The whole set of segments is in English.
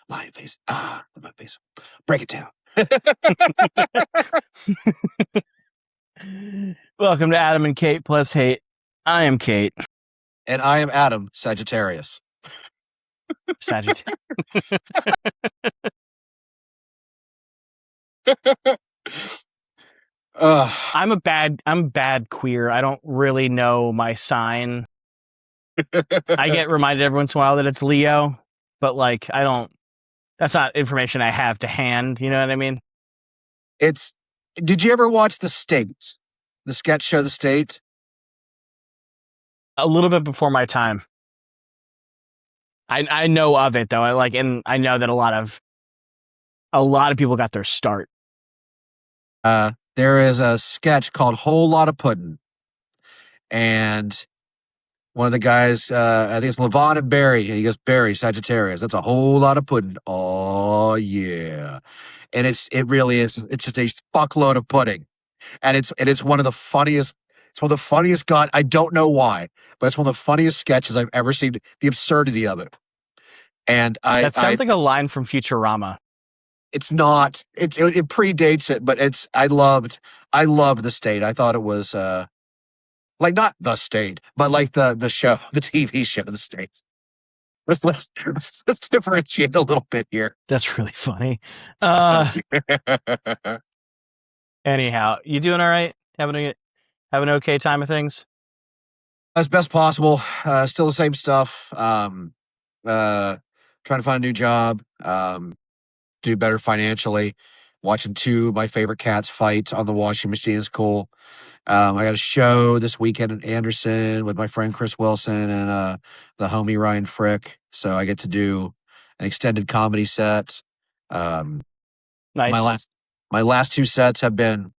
Lion face. My face. Break it down. Welcome to Adam and Kate plus hate. I am Kate. And I am Adam, Sagittarius. Sagittarius. I'm bad queer. I don't really know my sign. I get reminded every once in a while that it's Leo, but like that's not information I have to hand, you know what I mean? Did you ever watch The State? The sketch show The State? A little bit before my time. I know of it though. And I know that a lot of people got their start. There is a sketch called Whole Lot of Puddin'. And one of the guys, I think it's Levon and Barry, and he goes, Barry, Sagittarius, that's a whole lot of pudding. Oh yeah. And it really is, it's just a fuckload of pudding. And it's one of the funniest, God, I don't know why, but it's one of the funniest sketches I've ever seen, the absurdity of it. And that sounds like a line from Futurama. It's not. It predates it, but I loved The State. I thought it was like not The State, but like the show, the TV show, The State. Let's differentiate a little bit here. That's really funny. Anyhow, you doing all right? Having an okay time of things? As best possible. Still the same stuff. Trying to find a new job. Do better financially. Watching two of my favorite cats fight on the washing machine is cool. I got a show this weekend in Anderson with my friend Chris Wilson and the homie Ryan Frick. So I get to do an extended comedy set. Nice. My last two sets have been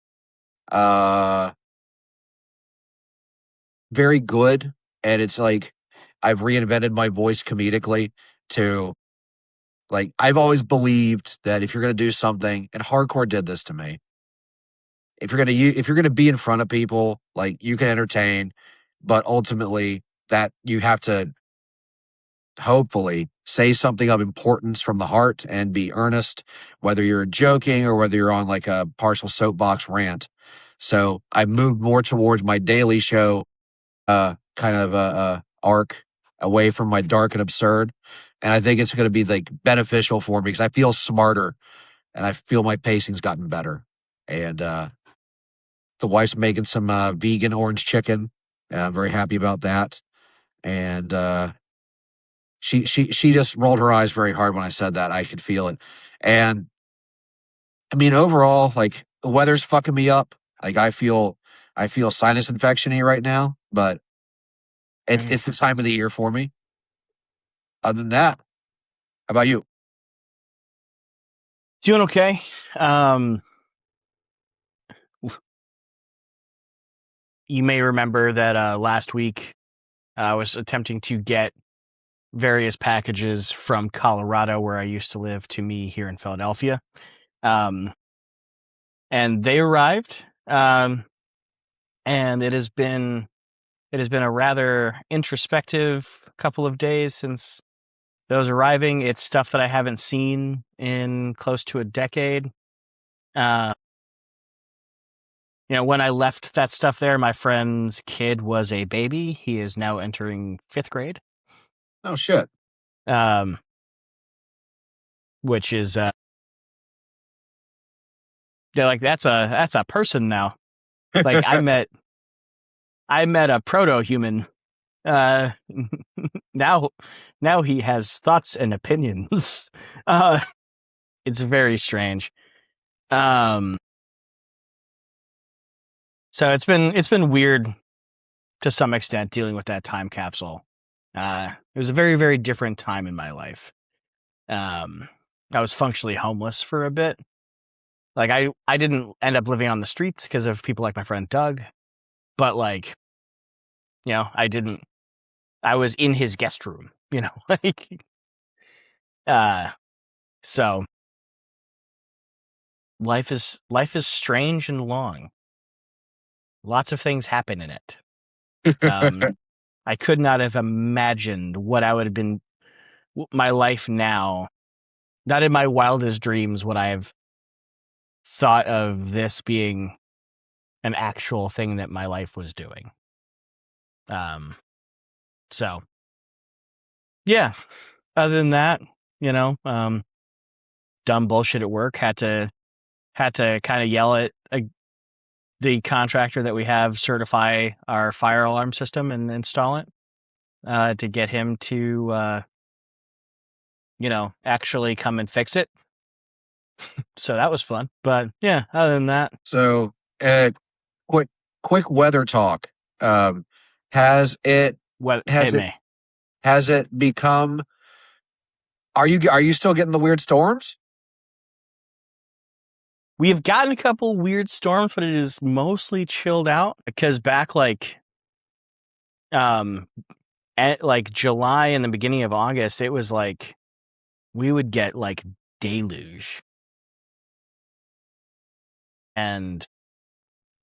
very good, and it's like I've reinvented my voice comedically to like I've always believed that if you're going to do something, and hardcore did this to me. If you're going to be in front of people, like you can entertain, but ultimately that you have to hopefully say something of importance from the heart and be earnest, whether you're joking or whether you're on like a partial soapbox rant. So I moved more towards my daily show, kind of a arc away from my dark and absurd. And I think it's going to be like beneficial for me because I feel smarter and I feel my pacing's gotten better. And the wife's making some vegan orange chicken. I'm very happy about that. And she just rolled her eyes very hard when I said that. I could feel it. And I mean, overall, like the weather's fucking me up. Like I feel sinus infection-y right now, but it's the time of the year for me. Other than that, how about you? Doing okay. You may remember that last week I was attempting to get various packages from Colorado, where I used to live, to me here in Philadelphia. And they arrived. And it has been a rather introspective couple of days since those arriving. It's stuff that I haven't seen in close to a decade. When I left that stuff there, my friend's kid was a baby. He is now entering 5th grade. Oh shit. Which is they're like, that's a person now. Like I met a proto-human. Now he has thoughts and opinions. It's very strange. So it's been weird to some extent dealing with that time capsule. It was a very, very different time in my life. I was functionally homeless for a bit. Like I didn't end up living on the streets because of people like my friend Doug, but like, I was in his guest room, like, so life is strange and long. Lots of things happen in it. I could not have imagined what I would have been, my life now, Not in my wildest dreams would I have thought of this being an actual thing that my life was doing. So yeah. Other than that, dumb bullshit at work. Had to kind of yell at the contractor that we have certify our fire alarm system and install it to get him to actually come and fix it. So that was fun. But yeah, other than that, So, quick weather talk. Um, has it what has hit it me. has it become? Are you still getting the weird storms? We have gotten a couple weird storms, but it is mostly chilled out because back at like July and the beginning of August, it was like we would get like deluge. And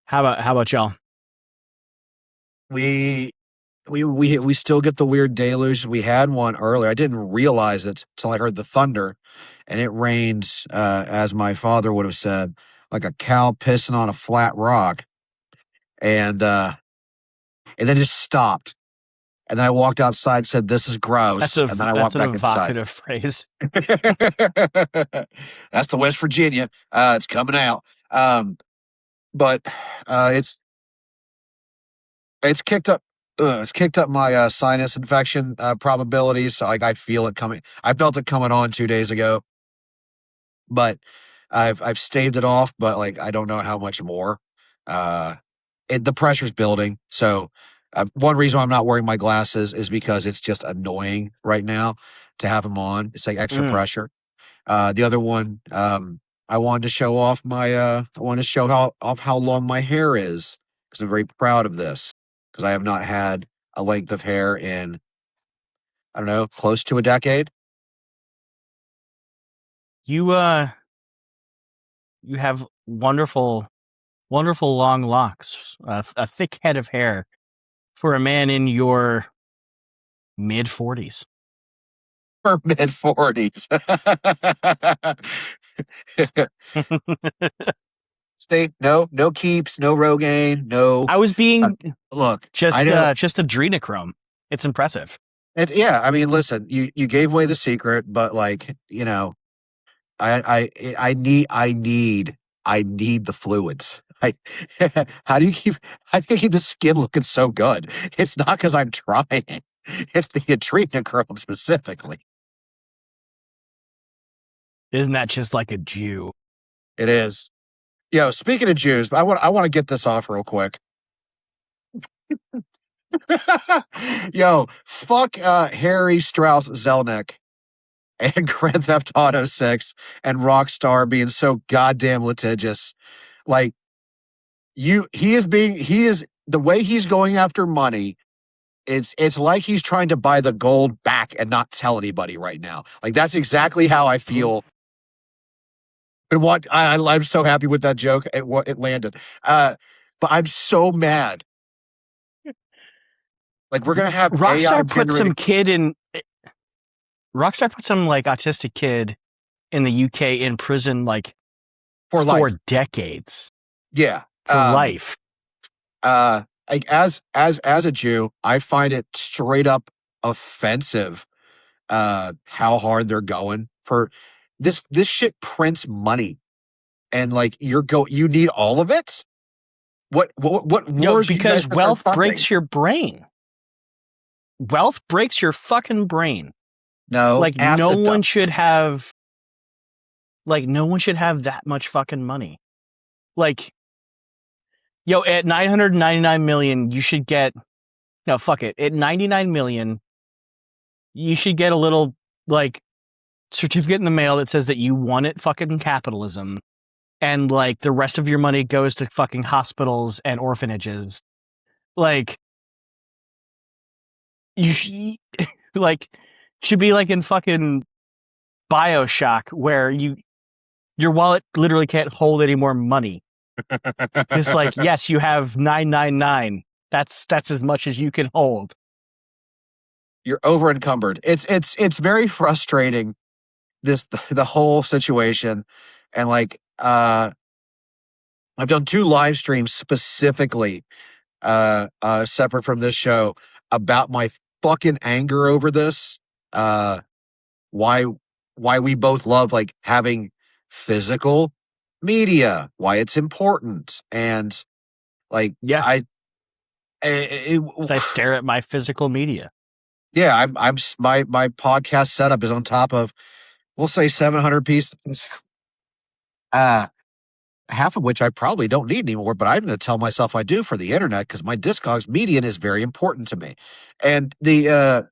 how about y'all? We still get the weird deluge. We had one earlier. I didn't realize it till I heard the thunder, and it rained, as my father would have said, like a cow pissing on a flat rock, and then it just stopped. And then I walked outside, said, "This is gross," and then I That's walked an back inside. evocative phrase. That's the West Virginia. It's coming out. But it's kicked up. It's kicked up my sinus infection probabilities. So, like, I feel it coming. I felt it coming on 2 days ago, but I've staved it off. But like, I don't know how much more. Uh, the pressure's building. So, one reason why I'm not wearing my glasses is because it's just annoying right now to have them on. It's like extra pressure. The other one, I wanted to show off I wanted to show off how long my hair is because I'm very proud of this because I have not had a length of hair in, I don't know, close to a decade. You you have wonderful long locks, a thick head of hair for a man in your mid 40s. For mid 40s. Stay, no keeps, no Rogaine, no. I was being Look, I just know. adrenochrome. It's impressive. Yeah, I mean, listen, you gave away the secret, but like, I need the fluids. How do you keep the skin looking so good? It's not because I'm trying. It's the adrenochrome specifically. Isn't that just like a Jew? It is. Yo, speaking of Jews, I want to get this off real quick. Yo, fuck Harry Strauss Zelnick and Grand Theft Auto 6 and Rockstar being so goddamn litigious. Like, he is the way he's going after money. It's like he's trying to buy the gold back and not tell anybody right now. Like, that's exactly how I feel. But I'm so happy with that joke. It landed. But I'm so mad. Like, we're gonna have AI generated Rockstar put some like autistic kid in the UK in prison like for life. Decades. Yeah, for life. Like, as a Jew, I find it straight up offensive how hard they're going for this shit prints money, and like you need all of it. What wars? Because wealth breaks your brain. Wealth breaks your fucking brain. No, like no one should have that much fucking money. Like, yo, at 999 million, you should get, no, fuck it. At 99 million, you should get a little like certificate in the mail that says that you won at fucking capitalism. And like the rest of your money goes to fucking hospitals and orphanages. Like, you should be like in fucking BioShock where your wallet literally can't hold any more money. It's like, yes, you have 999. That's as much as you can hold. You're over encumbered. It's very frustrating this the whole situation, and like I've done 2 live streams specifically separate from this show about my fucking anger over this. Uh why why we both love like having physical media, why it's important, and like Yeah, I because I stare at my physical media. yeah, my podcast setup is on top of, we'll say, 700 pieces. Uh Half of which I probably don't need anymore, but I'm going to tell myself I do for the internet because my Discogs median is very important to me. And the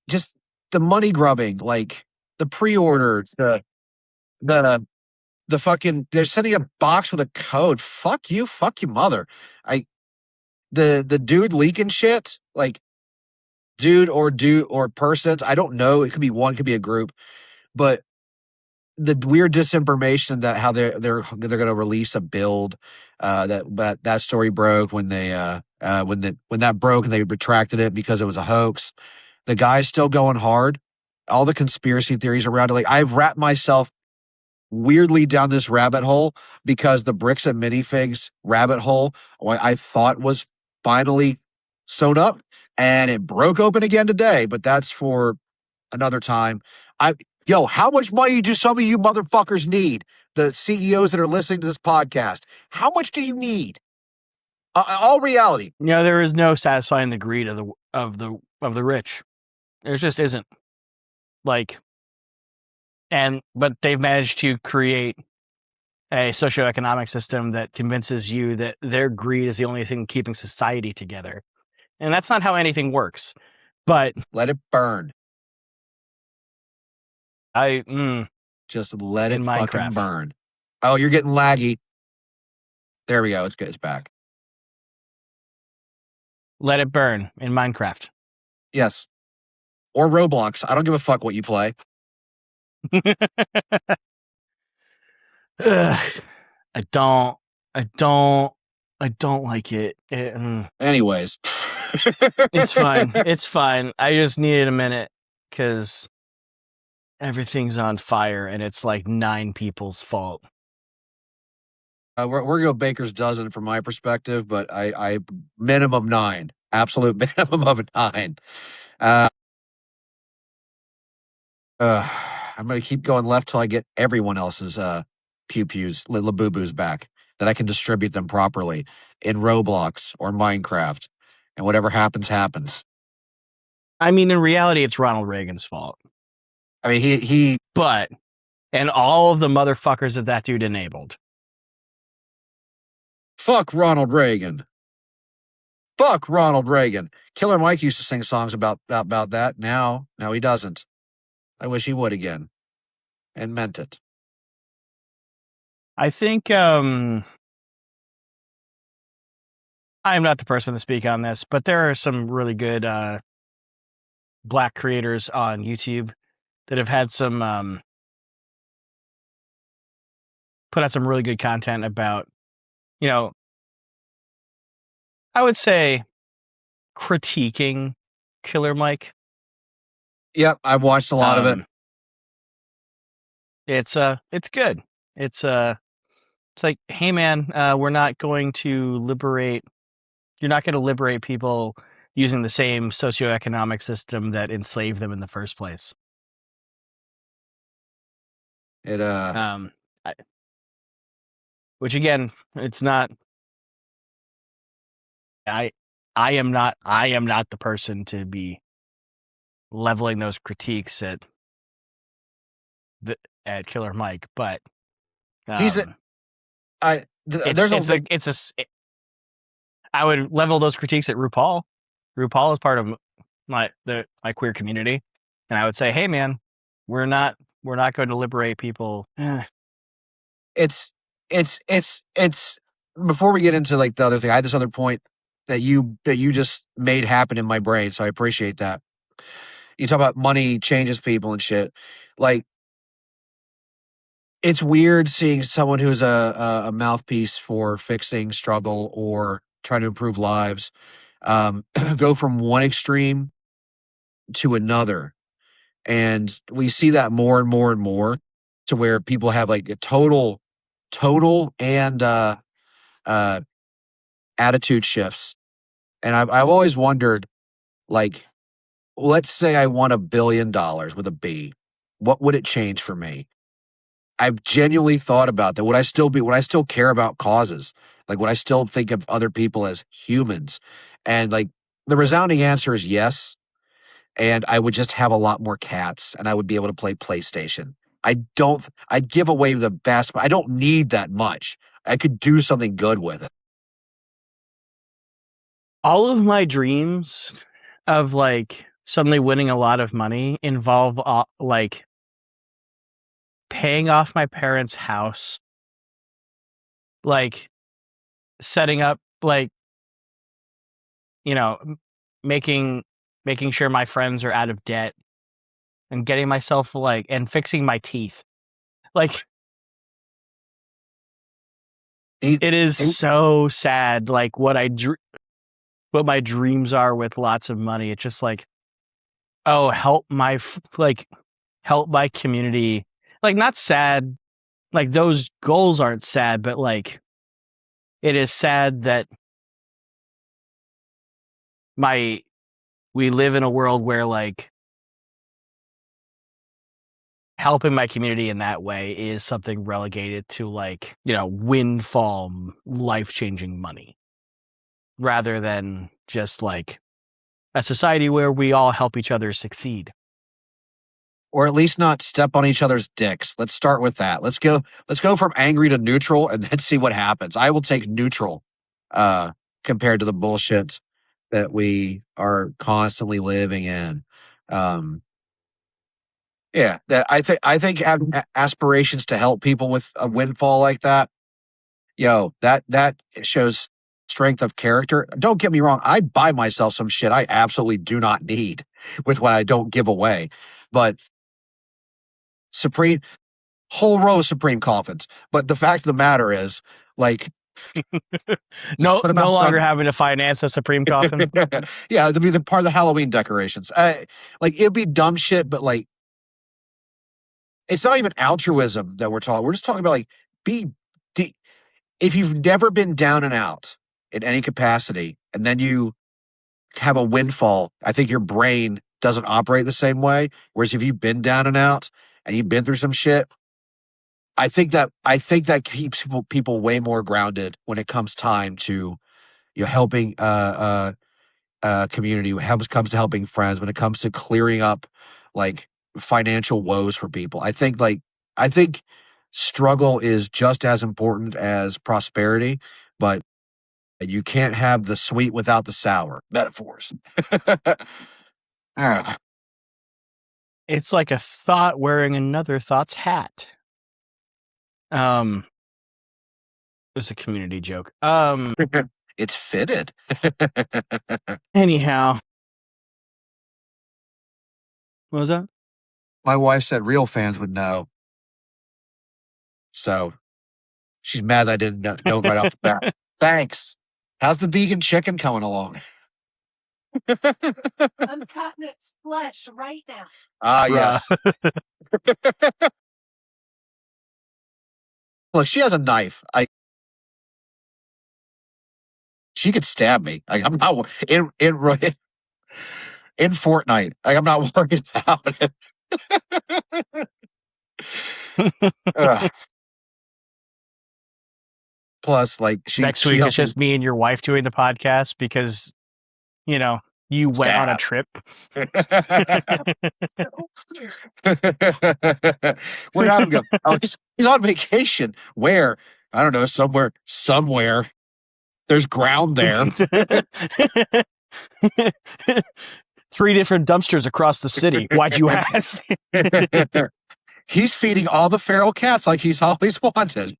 just the money grubbing, like the pre-orders, the fucking, they're sending a box with a code. Fuck you, mother. I the dude leaking shit, like dude or persons. I don't know. It could be one, could be a group, but the weird disinformation that how they're going to release a build, that story broke when they when that broke and they retracted it because it was a hoax. The guy's still going hard. All the conspiracy theories around it, like I've wrapped myself weirdly down this rabbit hole because the bricks and minifigs rabbit hole, I thought was finally sewn up, and it broke open again today. But that's for another time. I Yo, how much money do some of you motherfuckers need? The CEOs that are listening to this podcast, how much do you need? All reality. You know, there is no satisfying the greed of the rich. There just isn't. Like, but they've managed to create a socioeconomic system that convinces you that their greed is the only thing keeping society together. And that's not how anything works. But Let it burn. Just let in it fucking Minecraft. burn. Oh, you're getting laggy. There we go. It's good. It's back. Let it burn in Minecraft. Yes. Or Roblox. I don't give a fuck what you play. Ugh, I don't like it. Anyways. It's fine. It's fine. I just needed a minute because everything's on fire and it's like 9 people's fault. We're going to go baker's dozen from my perspective, but I minimum 9. Absolute minimum of 9. I'm going to keep going left till I get everyone else's pew-pews, boo-boos back, that I can distribute them properly in Roblox or Minecraft. And whatever happens, happens. I mean, in reality, it's Ronald Reagan's fault. I mean, and all of the motherfuckers that dude enabled. Fuck Ronald Reagan. Fuck Ronald Reagan. Killer Mike used to sing songs about that. Now he doesn't. I wish he would again. And meant it. I think I'm not the person to speak on this, but there are some really good Black creators on YouTube that have had some put out some really good content about, I would say critiquing Killer Mike. Yep, I've watched a lot of it. It's good. It's like, hey man, we're not going to liberate. You're not going to liberate people using the same socioeconomic system that enslaved them in the first place. Which again, it's not. I am not the person to be leveling those critiques at Killer Mike, but I would level those critiques at RuPaul. RuPaul is part of my queer community, and I would say, hey man, we're not going to liberate people. It's before we get into like the other thing, I had this other point that you just made happen in my brain, so I appreciate that. You talk about money changes people and shit. Like, it's weird seeing someone who's a mouthpiece for fixing struggle or trying to improve lives go from one extreme to another. And we see that more and more and more to where people have like a total and uh, attitude shifts. And I've always wondered, like, let's say I won $1 billion with a B, what would it change for me? I've genuinely thought about that. Would I still care about causes? Like, would I still think of other people as humans? And like, the resounding answer is yes. And I would just have a lot more cats and I would be able to play PlayStation. I'd give away the best, but I don't need that much. I could do something good with it. All of my dreams of like suddenly winning a lot of money involve like paying off my parents' house, like setting up, like, you know, making sure my friends are out of debt and getting myself like and fixing my teeth. Like, It- it is it- so sad like what what my dreams are with lots of money. It's just like, oh, help my community. Like, not sad, like those goals aren't sad, but like it is sad that my we live in a world where like helping my community in that way is something relegated to like, windfall life-changing money rather than just like a society where we all help each other succeed. or at least not step on each other's dicks. Let's start with that. Let's go from angry to neutral and then see what happens. I will take neutral compared to the bullshit that we are constantly living in. Um, yeah, I think having aspirations to help people with a windfall like that, that shows strength of character. Don't get me wrong, I'd buy myself some shit I absolutely do not need with what I don't give away. But Supreme whole row of Supreme coffins. But the fact of the matter is, like, just No, put them no out longer front. having to finance a Supreme coffin. Yeah, to be the part of the Halloween decorations. Like, it'd be dumb shit, but like, it's not even altruism that we're talking. We're just talking about like, be de- if you've never been down and out in any capacity, and then you have a windfall, I think your brain doesn't operate the same way. Whereas if you've been down and out and you've been through some shit, I think that keeps people way more grounded when it comes time to helping community, when it comes to helping friends, when it comes to clearing up like financial woes for people. I think struggle is just as important as prosperity, but you can't have the sweet without the sour. Metaphors. Ah, It's like a thought wearing another thought's hat. It was a community joke. it's fitted. Anyhow, what was that? My wife said real fans would know, so she's mad that I didn't know right off the bat. Thanks. How's the vegan chicken coming along? I'm cutting its flesh right now. Ah, Bruh. yes. Look, she has a knife. She could stab me. Like, I'm not in Fortnite. Like, I'm not worried about it. Ugh. Plus, like, Next she week it's helped me just me and your wife doing the podcast because, you went on a stab. trip. Where'd Adam go? Oh, he's on vacation. Where? I don't know. Somewhere. Somewhere. There's ground there. 3 different dumpsters across the city. Why'd you ask? He's feeding all the feral cats like he's always wanted.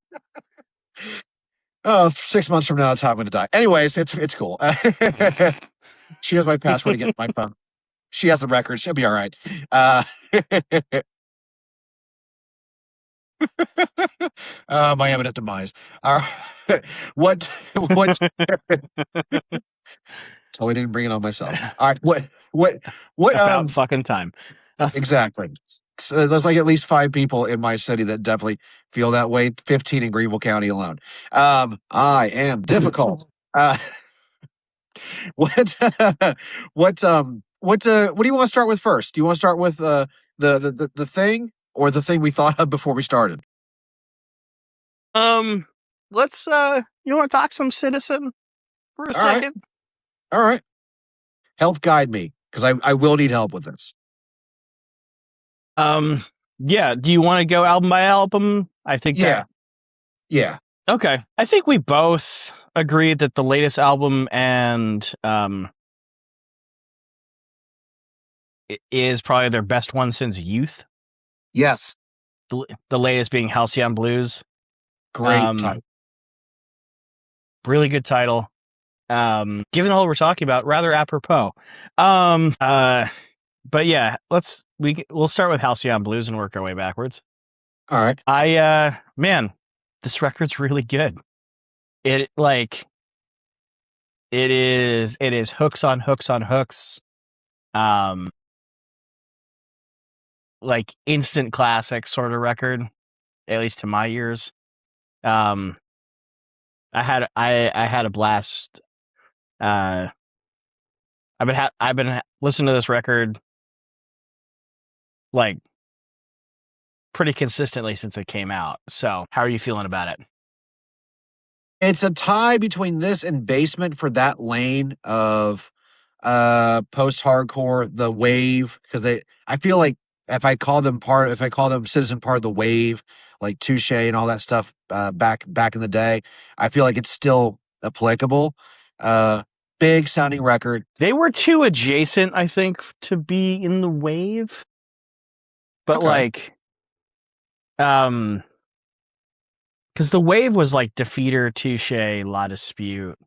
Oh, 6 months from now, it's how I'm going to die. Anyways, it's cool. She has my password to get my phone. She has the record. She'll be all right. My imminent demise. What? Totally didn't bring it on myself. All right. What? About fucking time. Exactly. So there's like at least 5 people in my city that definitely feel that way. 15 in Greenville County alone. I am difficult. What what do you want to start with first? Do you want to start with the thing or the thing we thought of before we started? Let's you want to talk some Citizen for a All right. second? All right. Help guide me because I will need help with this. Yeah, do you want to go album by album? I think Yeah. Yeah. okay. I think we both agreed that the latest album and is probably their best one since Youth. Yes. The latest being Halcyon Blues. Great title. Really good title. Given all we're talking about, rather apropos. But yeah, we'll start with Halcyon Blues and work our way backwards. All right. Man, this record's really good. It is hooks on hooks on hooks. Like instant classic sort of record, at least to my ears. I had a blast. I've been listening to this record like pretty consistently since it came out. So, how are you feeling about it? It's a tie between this and Basement for that lane of post-hardcore, the wave, because I feel like if I call them Citizen part of the wave, like Touche and all that stuff back in the day, I feel like it's still applicable. Big sounding record. They were too adjacent, I think, to be in the wave. But Okay. because the wave was like Defeater, Touche, La Dispute,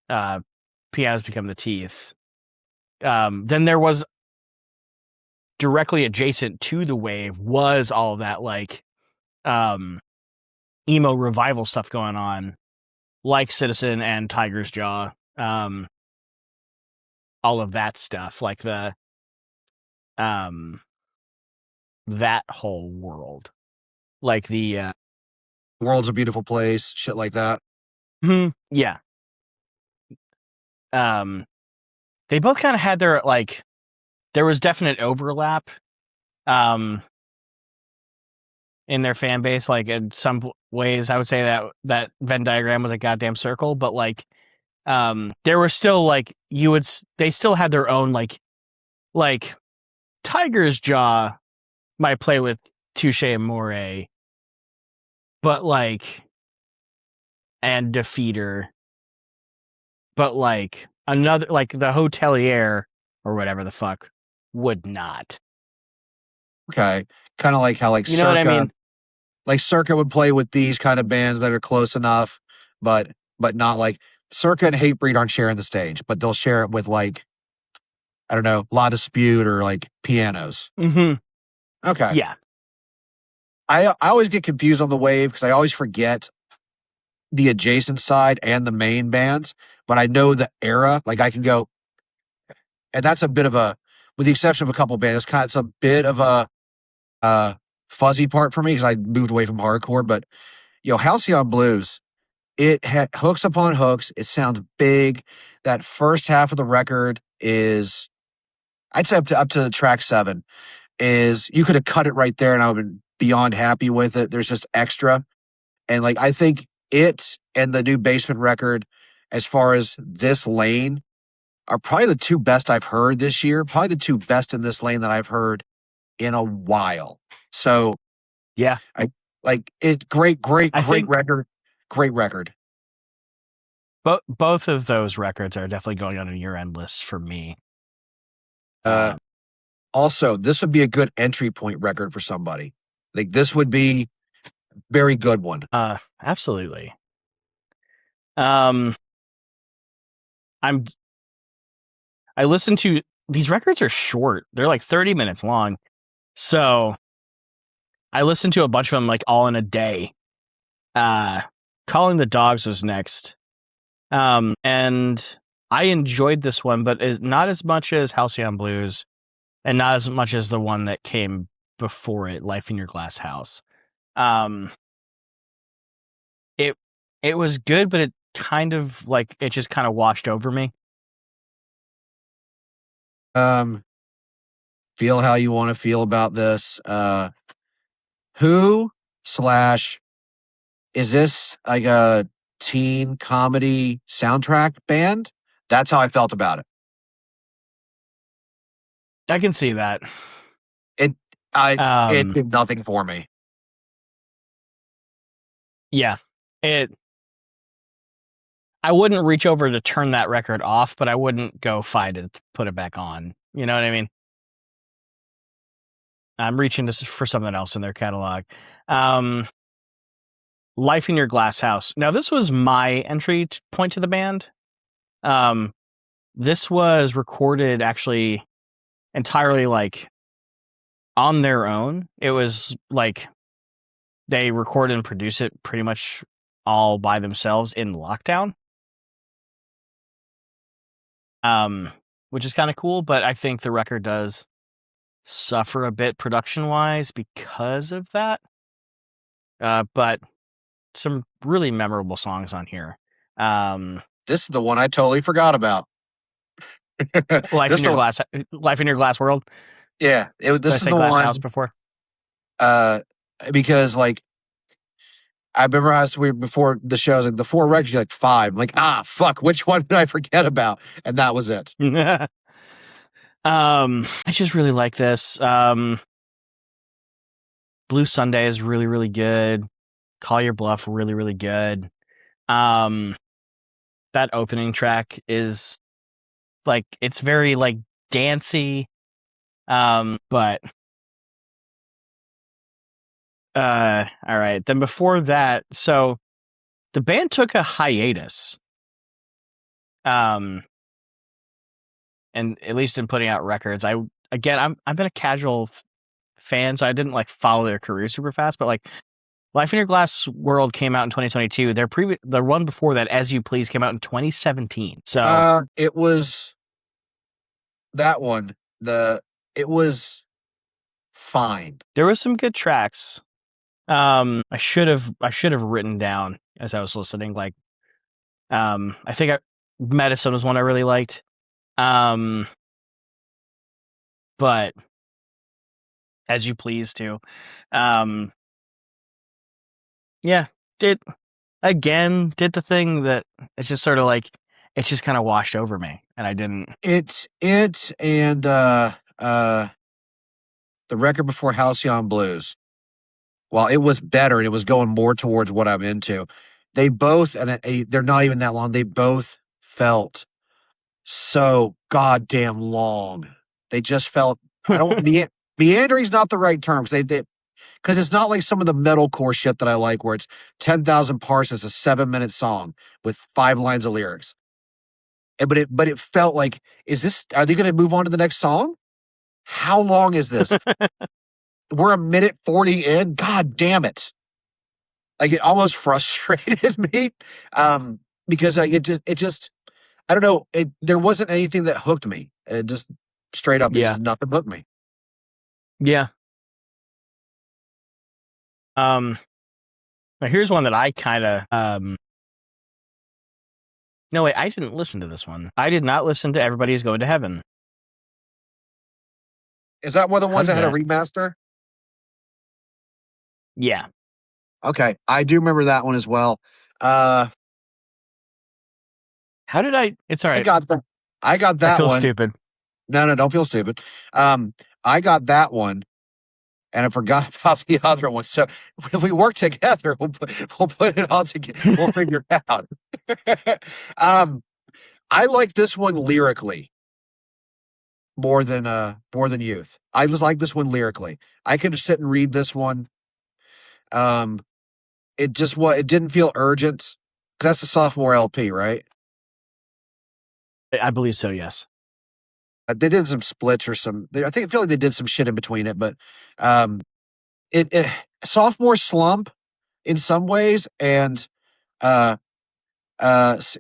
Pianos Become the Teeth. Then there was directly adjacent to the wave was all of that like emo revival stuff going on, like Citizen and Tiger's Jaw. All of that stuff, like the that whole world. Like the World's a Beautiful Place, shit like that. yeah. They both kind of had their like there was definite overlap in their fan base. Like in some ways I would say that Venn diagram was a goddamn circle, but like there were still like they still had their own like Tiger's Jaw might play with Touche and Moray, but like and Defeater, but like another like the Hotelier or whatever the fuck would not. Okay. Kind of like how like You know what I mean? like Circa would play with these kind of bands that are close enough, but not like Circa and Hatebreed aren't sharing the stage, but they'll share it with like I don't know, La Dispute or like Pianos. Mm-hmm. Okay. Yeah. I always get confused on the wave because I always forget the adjacent side and the main bands, but I know the era. Like I can go, and that's a bit of a, with the exception of a couple bands, it's a bit of a fuzzy part for me because I moved away from hardcore. But Halcyon Blues, it hooks upon hooks. It sounds big. That first half of the record is, I'd say up to track 7 is you could have cut it right there and I would have been beyond happy with it. There's just extra. And like I think it and the new Basement record, as far as this lane, are probably the 2 best I've heard this year. Probably the 2 best in this lane that I've heard in a while. So yeah, I like it. Great think record. Great record. both of those records are definitely going on a year-end list for me. Also, this would be a good entry point record for somebody. Like this would be very good one. Absolutely. I listened to these records are short. They're like 30 minutes long. So I listened to a bunch of them like all in a day. Calling the Dogs was next. And I enjoyed this one, but not as much as Halcyon Blues. and not as much as the one that came before it, Life in Your Glass House. It was good, but it kind of like it just kind of washed over me. Feel how you want to feel about this. Who slash is this like a teen comedy soundtrack band? That's how I felt about it. I can see that. It did nothing for me. Yeah, I wouldn't reach over to turn that record off, but I wouldn't go find it to put it back on. You know what I mean? I'm reaching for something else in their catalog. Life in Your Glass House. Now, this was my entry point to the band. This was recorded actually entirely like on their own. It was like they record and produce it pretty much all by themselves in lockdown. Which is kind of cool, but I think the record does suffer a bit production-wise because of that. But some really memorable songs on here. This is the one I totally forgot about. Life in Your Glass World. Yeah, this is the Glass one. House before. Because like I remember before the show, I was like the 4 records, you're like 5. I'm like, fuck, which one did I forget about? And that was it. I just really like this. Blue Sunday is really, really good. Call Your Bluff, really, really good. That opening track is like, it's very like dancey. But all right. Then before that, so the band took a hiatus. And at least in putting out records, I've been a casual fan, so I didn't like follow their career super fast, but like Life in Your Glass World came out in 2022. The one before that, As You Please, came out in 2017. So it was that one. It was fine. There was some good tracks. I should have written down as I was listening. Like, I think Medicine was one I really liked. But As You Please too. Yeah, did the thing that it's just sort of like it's just kind of washed over me, and I didn't. And the record before Halcyon Blues, while it was better and it was going more towards what I'm into, they both, and they're not even that long, they both felt so goddamn long. They just felt, meandering's not the right term, because it's not like some of the metalcore shit that I like where it's 10,000 parts, it's a 7-minute song with 5 lines of lyrics. But it felt like, are they going to move on to the next song? How long is this? We're 1:40 in. God damn it. Like, it almost frustrated me. Because it just, I don't know. There wasn't anything that hooked me. It just straight up, just nothing hooked me. Yeah. Now here's one that I kind of, no, wait, I didn't listen to this one. I did not listen to Everybody's Going to Heaven. Is that one of the ones that had a remaster? Yeah. Okay. I do remember that one as well. How did it's all right. I got that I feel one. stupid. No, don't feel stupid. I got that one, and I forgot about the other one. So if we work together, we'll put it all together. We'll figure it out. I like this one lyrically more than Youth. I just like this one lyrically. I could sit and read this one. It didn't feel urgent. That's the sophomore LP, right? I believe so, yes. They did some splits or I feel like they did some shit in between it, but it sophomore slump in some ways, and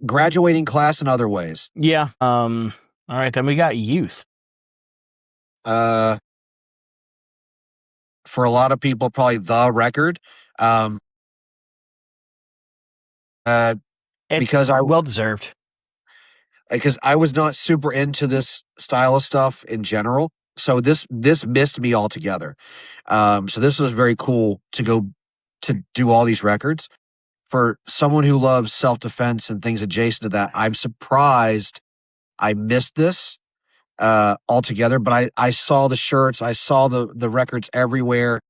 graduating class in other ways. Yeah. All right, then we got Youth. For a lot of people, probably the record. Um, uh, It's because I well deserved. because I was not super into this style of stuff in general. So this missed me altogether. So this was very cool to go to do all these records. For someone who loves self defense and things adjacent to that, I'm surprised I missed this altogether. But I saw the shirts, I saw the records everywhere.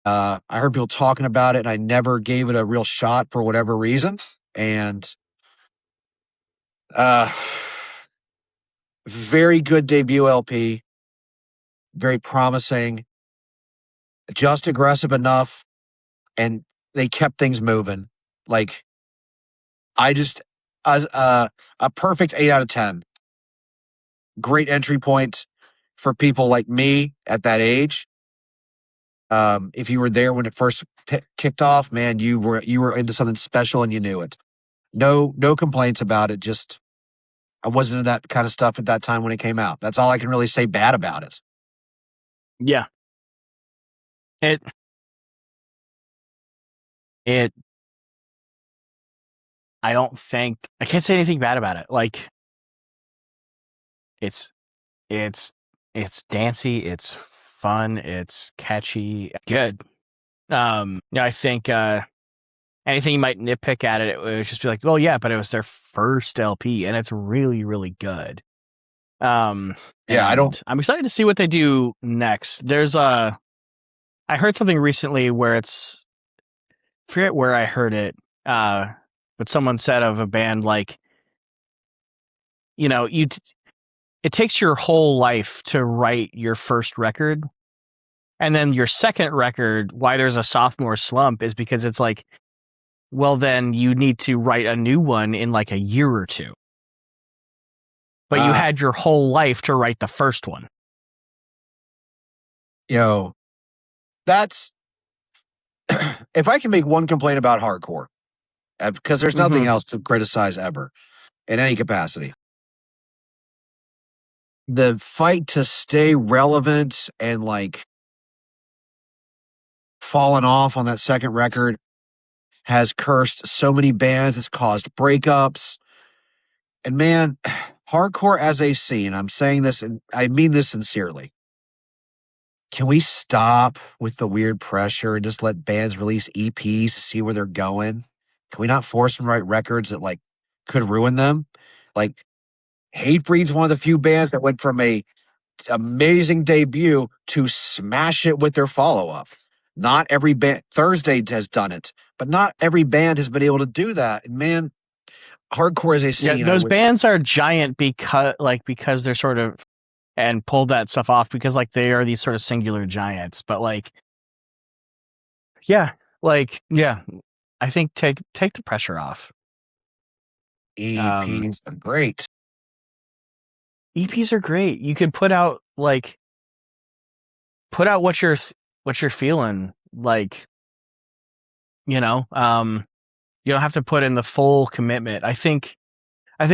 I heard people talking about it, and I never gave it a real shot for whatever reason. And uh, very good debut LP, very promising, just aggressive enough, and they kept things moving. Like I just a perfect 8 out of 10. Great entry point for people like me at that age. If you were there when it first kicked off, man, you were into something special and you knew it. No complaints about it. Just I wasn't into that kind of stuff at that time when it came out. That's all I can really say bad about it. Yeah. It it I don't think I can't say anything bad about it. Like it's it's dancey, it's fun, it's catchy, good. I think anything you might nitpick at it, it would just be like, well, yeah, but it was their first LP and it's really, really good. Yeah, and I'm excited to see what they do next. There's I heard something recently where it's I forget where I heard it, but someone said of a band like, it takes your whole life to write your first record, and then your second record, why there's a sophomore slump, is because it's like, well, then you need to write a new one in like a year or two. But you had your whole life to write the first one. That's if I can make one complaint about hardcore, because there's nothing else to criticize ever in any capacity. The fight to stay relevant and like falling off on that second record has cursed so many bands. It's caused breakups. And man, hardcore as a scene, I'm saying this and I mean this sincerely. Can we stop with the weird pressure and just let bands release EPs to see where they're going? Can we not force them to write records that like could ruin them? Like Hatebreed's one of the few bands that went from a amazing debut to smash it with their follow-up. Not every band, Thursday has done it, but not every band has been able to do that. And man, hardcore as a scene. Those bands are giant because they're sort of and pulled that stuff off because like they are these sort of singular giants. But like, I think take the pressure off. EPs are great. EPs are great. You could put out what you're feeling. Like, you don't have to put in the full commitment. I think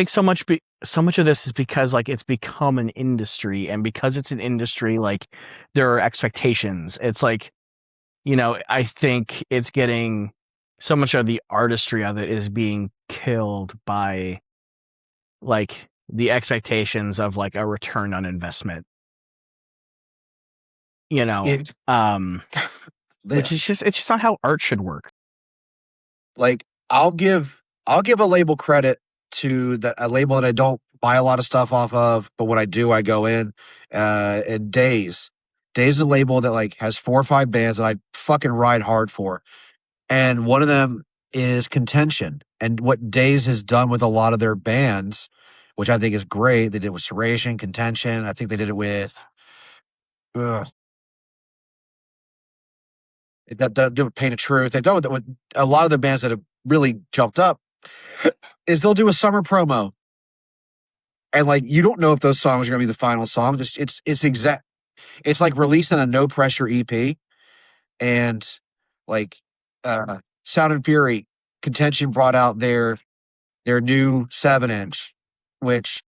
so much of this is because like it's become an industry, and because it's an industry, like there are expectations. It's like, I think it's getting so much of the artistry of it is being killed by like the expectations of like a return on investment. Which is it's just not how art should work. Like I'll give a label credit to a label that I don't buy a lot of stuff off of, but when I do, I go in. And Days is a label that like has 4 or 5 bands that I fucking ride hard for, and one of them is Contention. And what Days has done with a lot of their bands, which I think is great, they did it with Serration, Contention. I think they did it with. Do Pain of Truth. They've done with a lot of the bands that have really jumped up. Is they'll do a summer promo, and like you don't know if those songs are going to be the final songs. It's like releasing a no pressure EP, and like Sound and Fury, Contention brought out their new 7-inch, which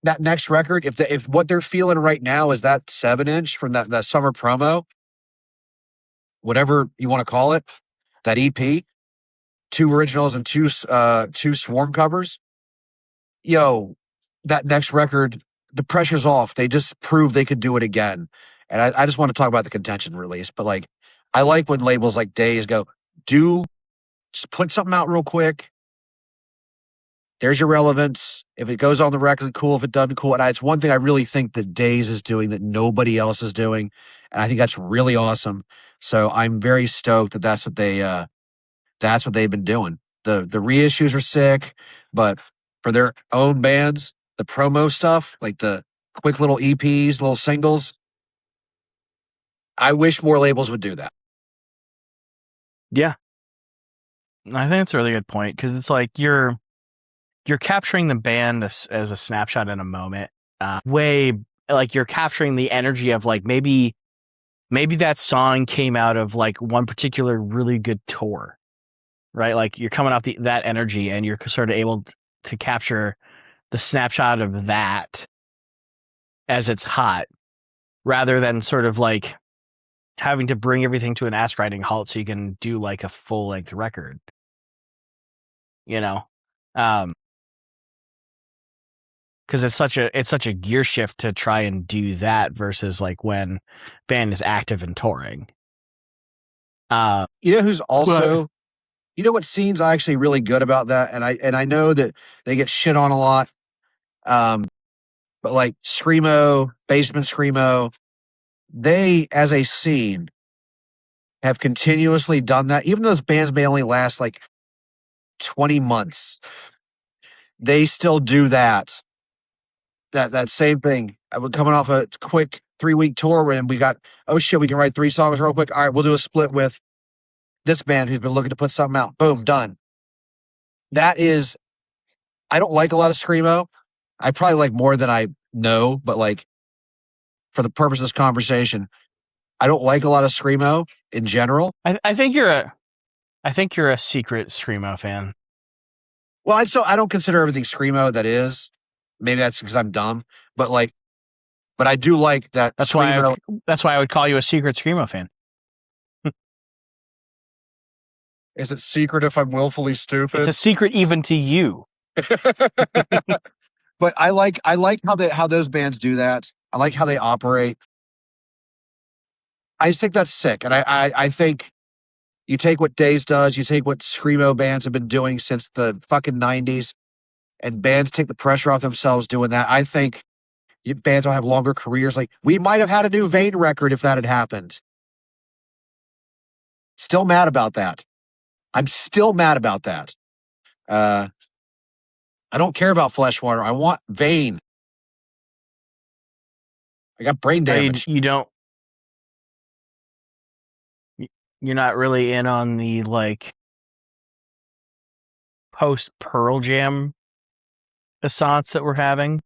that next record, if what they're feeling right now is that 7-inch from that summer promo, whatever you want to call it, that EP, 2 originals and two Swarm covers, yo, that next record, the pressure's off. They just proved they could do it again. And I just want to talk about the contention release, but like, I like when labels like Days go, just put something out real quick. There's your relevance. If it goes on the record, cool. If it doesn't, cool. And it's one thing I really think that Days is doing that nobody else is doing. And I think that's really awesome. So I'm very stoked that that's what they've been doing. The reissues are sick, but for their own bands, the promo stuff, like the quick little EPs, little singles, I wish more labels would do that. Yeah. I think that's a really good point, because it's like you're capturing the band as a snapshot in a moment. Way like you're capturing the energy of like maybe that song came out of like one particular really good tour, right? Like you're coming off that energy, and you're sort of able to capture the snapshot of that as it's hot, rather than sort of like having to bring everything to an ass riding halt so you can do like a full length record. You know, because it's such a gear shift to try and do that versus like when band is active and touring. You know who's also, you know what scene's actually really good about that, and I know that they get shit on a lot, but like Screamo, Basement Screamo, they as a scene have continuously done that. Even though those bands may only last like 20 months, they still do that same thing. We're coming off a quick 3-week tour, and we got, oh shit, we can write 3 songs real quick. All right, we'll do a split with this band who's been looking to put something out. Boom, done. That is, I don't like a lot of Screamo. I probably like more than I know, but like for the purpose of this conversation, I don't like a lot of Screamo in general. I think you're a secret Screamo fan. Well, I don't consider everything Screamo that is. Maybe that's because I'm dumb, but I do like that. That's Screamo. That's why I would call you a secret Screamo fan. Is it secret if I'm willfully stupid? It's a secret even to you. But I like how those bands do that. I like how they operate. I just think that's sick, and I think you take what Days does, you take what Screamo bands have been doing since the fucking 90s, and bands take the pressure off themselves doing that. I think bands will have longer careers. Like, we might have had a new Vane record if that had happened. Still mad about that. I'm still mad about that. I don't care about Fleshwater. I want Vane. I got brain damage. You don't. You're not really in on the like post Pearl Jam assance that we're having.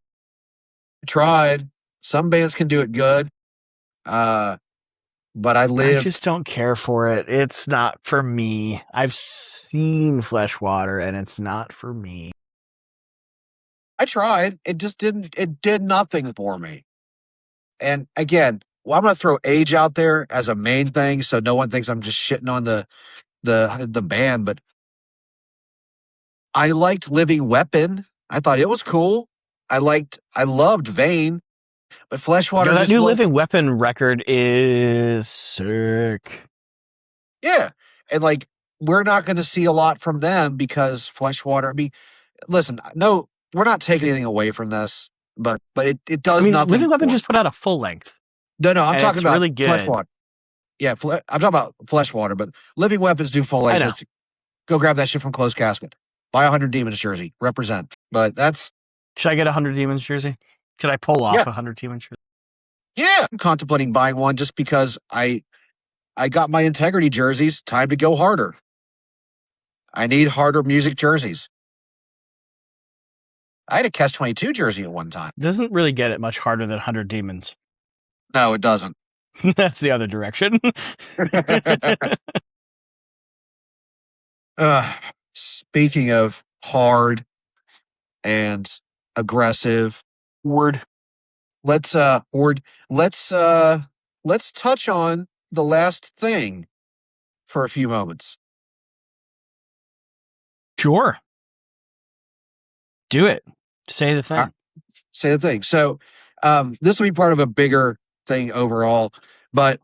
Tried. Some bands can do it good. But I just don't care for it. It's not for me. I've seen Fleshwater, and it's not for me. I tried. It did nothing for me. And again, well, I'm going to throw age out there as a main thing, so no one thinks I'm just shitting on the band, but I liked Living Weapon. I thought it was cool. I loved Vane, but Fleshwater. That new Living Weapon record is sick. Yeah, and like, we're not going to see a lot from them because Fleshwater. I mean, listen, no, we're not taking anything away from this, but it does nothing. Living Weapon just put out a full length. No, I'm talking about really good. Fleshwater. Yeah, I'm talking about Fleshwater, but Living Weapons do full length. I know. Go grab that shit from Closed Casket. Buy 100 Demons jersey. Represent. But that's... Should I get 100 Demons jersey? Should I pull off 100 Demons jersey? Yeah, I'm contemplating buying one just because I got my integrity jerseys. Time to go harder. I need harder music jerseys. I had a Catch-22 jersey at one time. It doesn't really get it much harder than 100 Demons. No, it doesn't. That's the other direction. Speaking of hard and aggressive Word. Let's let's touch on the last thing for a few moments. Sure. Do it. Say the thing. Say the thing. So this will be part of a bigger thing overall, but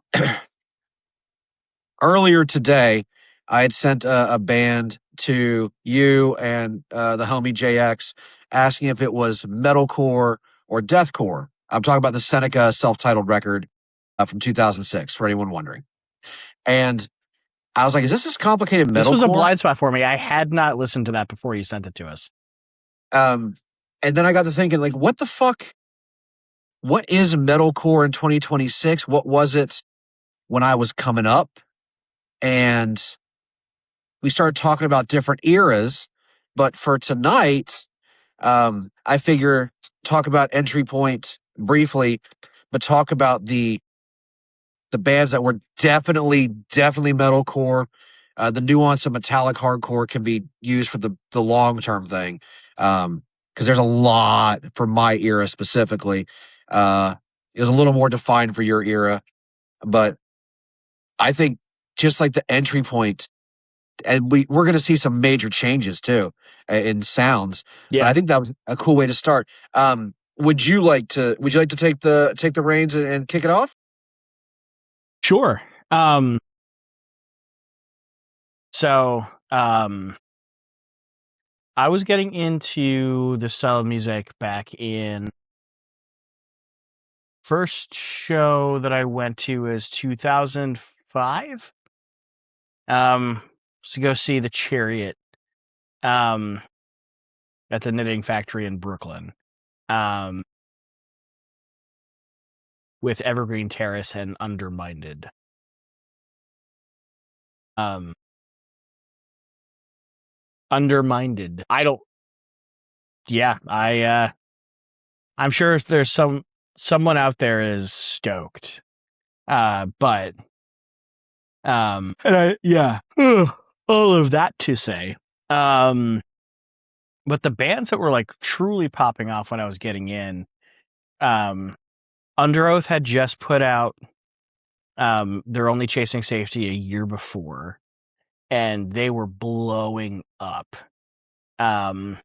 earlier today I had sent a band to you and the homie JX asking if it was metalcore or deathcore. I'm talking about the Seneca self-titled record from 2006, for anyone wondering. And I was like, is this complicated metalcore? This was a blind spot for me. I had not listened to that before you sent it to us. And then I got to thinking, like, what the fuck? What is metalcore in 2026? What was it when I was coming up? And we started talking about different eras. But for tonight, I figure talk about Entry Point briefly, but talk about the bands that were definitely metalcore. The nuance of metallic hardcore can be used for the long term thing, because there's a lot for my era specifically. It was a little more defined for your era, but I think just like the Entry Point, and we're going to see some major changes too in sounds. Yeah. But I think that was a cool way to start. Would you like to take the reins and kick it off? Sure. So I was getting into the style of music back in first show that I went to is 2005. To go see the Chariot at the Knitting Factory in Brooklyn. With Evergreen Terrace and Underminded. Underminded. I'm sure there's someone out there is stoked. But all of that to say. But the bands that were like truly popping off when I was getting in, Under Oath had just put out They're Only Chasing Safety a year before, and they were blowing up. A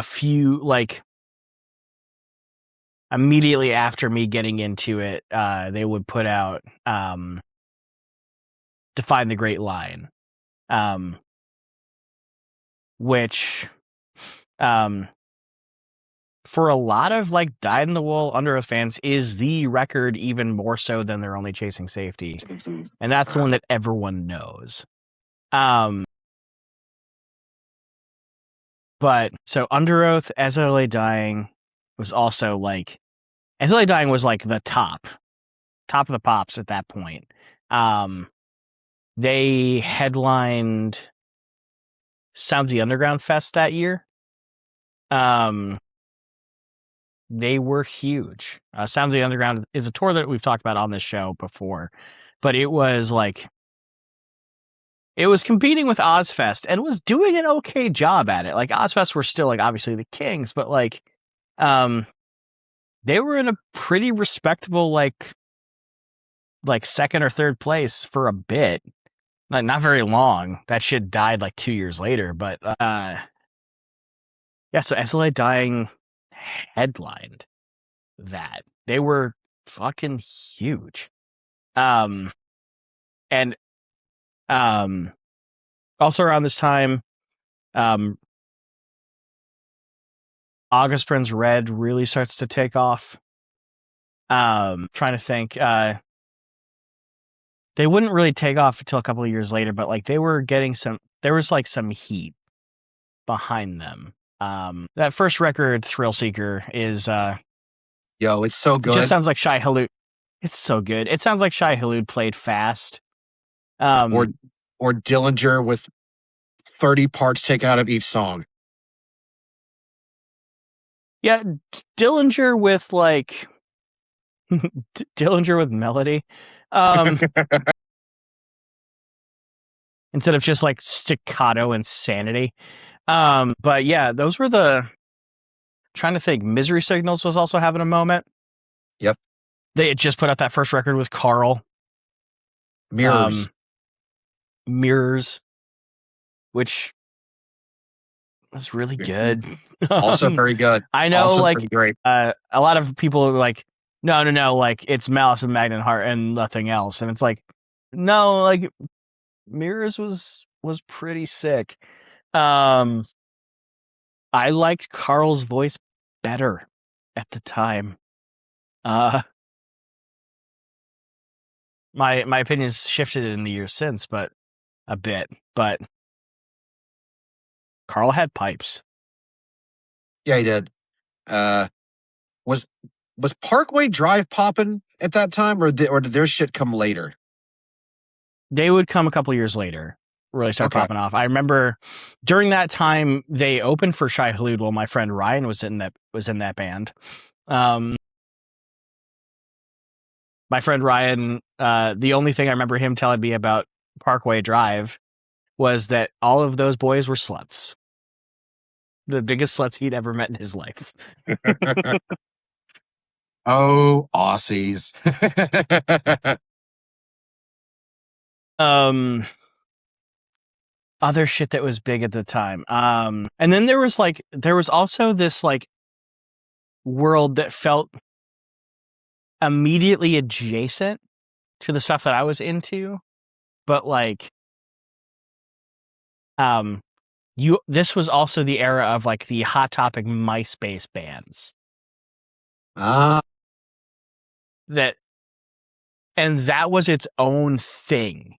few, like, immediately after me getting into it, they would put out Define the Great Line, which for a lot of like dyed-in-the-wool Under Oath fans is the record, even more so than They're Only Chasing Safety, and that's the one that everyone knows. But so Under Oath, As I Lay Dying was also like, As I Lay Dying was like the top of the pops at that point. They headlined Sounds the Underground Fest that year. They were huge. Sounds the Underground is a tour that we've talked about on this show before, but it was like, it was competing with Ozfest and was doing an okay job at it. Like, Ozfest were still like obviously the kings, but like, they were in a pretty respectable like second or third place for a bit. Like, not very long. That shit died like 2 years later, but so As I Lay Dying headlined that. They were fucking huge. And also around this time, August Burns Red really starts to take off. Trying to think. They wouldn't really take off until a couple of years later, but like they were getting there was like some heat behind them. That first record, Thrill Seeker, is Yo, it's so good. It just sounds like Shai Hulud. It's so good. It sounds like Shai Hulud played fast. Or Dillinger with 30 parts taken out of each song. Yeah, Dillinger with like Dillinger with melody. Instead of just like staccato insanity. But yeah, those were the trying to think. Misery Signals was also having a moment. Yep. They had just put out that first record with Carl. Mirrors. Mirrors, which was really good. Also very good. I know, also like, pretty great. A lot of people are like, no, like, it's Malice and Magnet Heart and nothing else. And it's like, no, like, Mirrors was pretty sick. I liked Carl's voice better at the time. My opinions shifted in the years since, but a bit. But Carl had pipes. Yeah, he did. Was Parkway Drive popping at that time, or did their shit come later? They would come a couple years later, really start Okay. popping off. I remember during that time they opened for Shai Hulud while my friend Ryan was in that band. My friend Ryan, the only thing I remember him telling me about Parkway Drive was that all of those boys were sluts. The biggest sluts he'd ever met in his life. Oh, Aussies. Other shit that was big at the time. And then there was also this like world that felt immediately adjacent to the stuff that I was into, but like this was also the era of like the Hot Topic MySpace bands. That was its own thing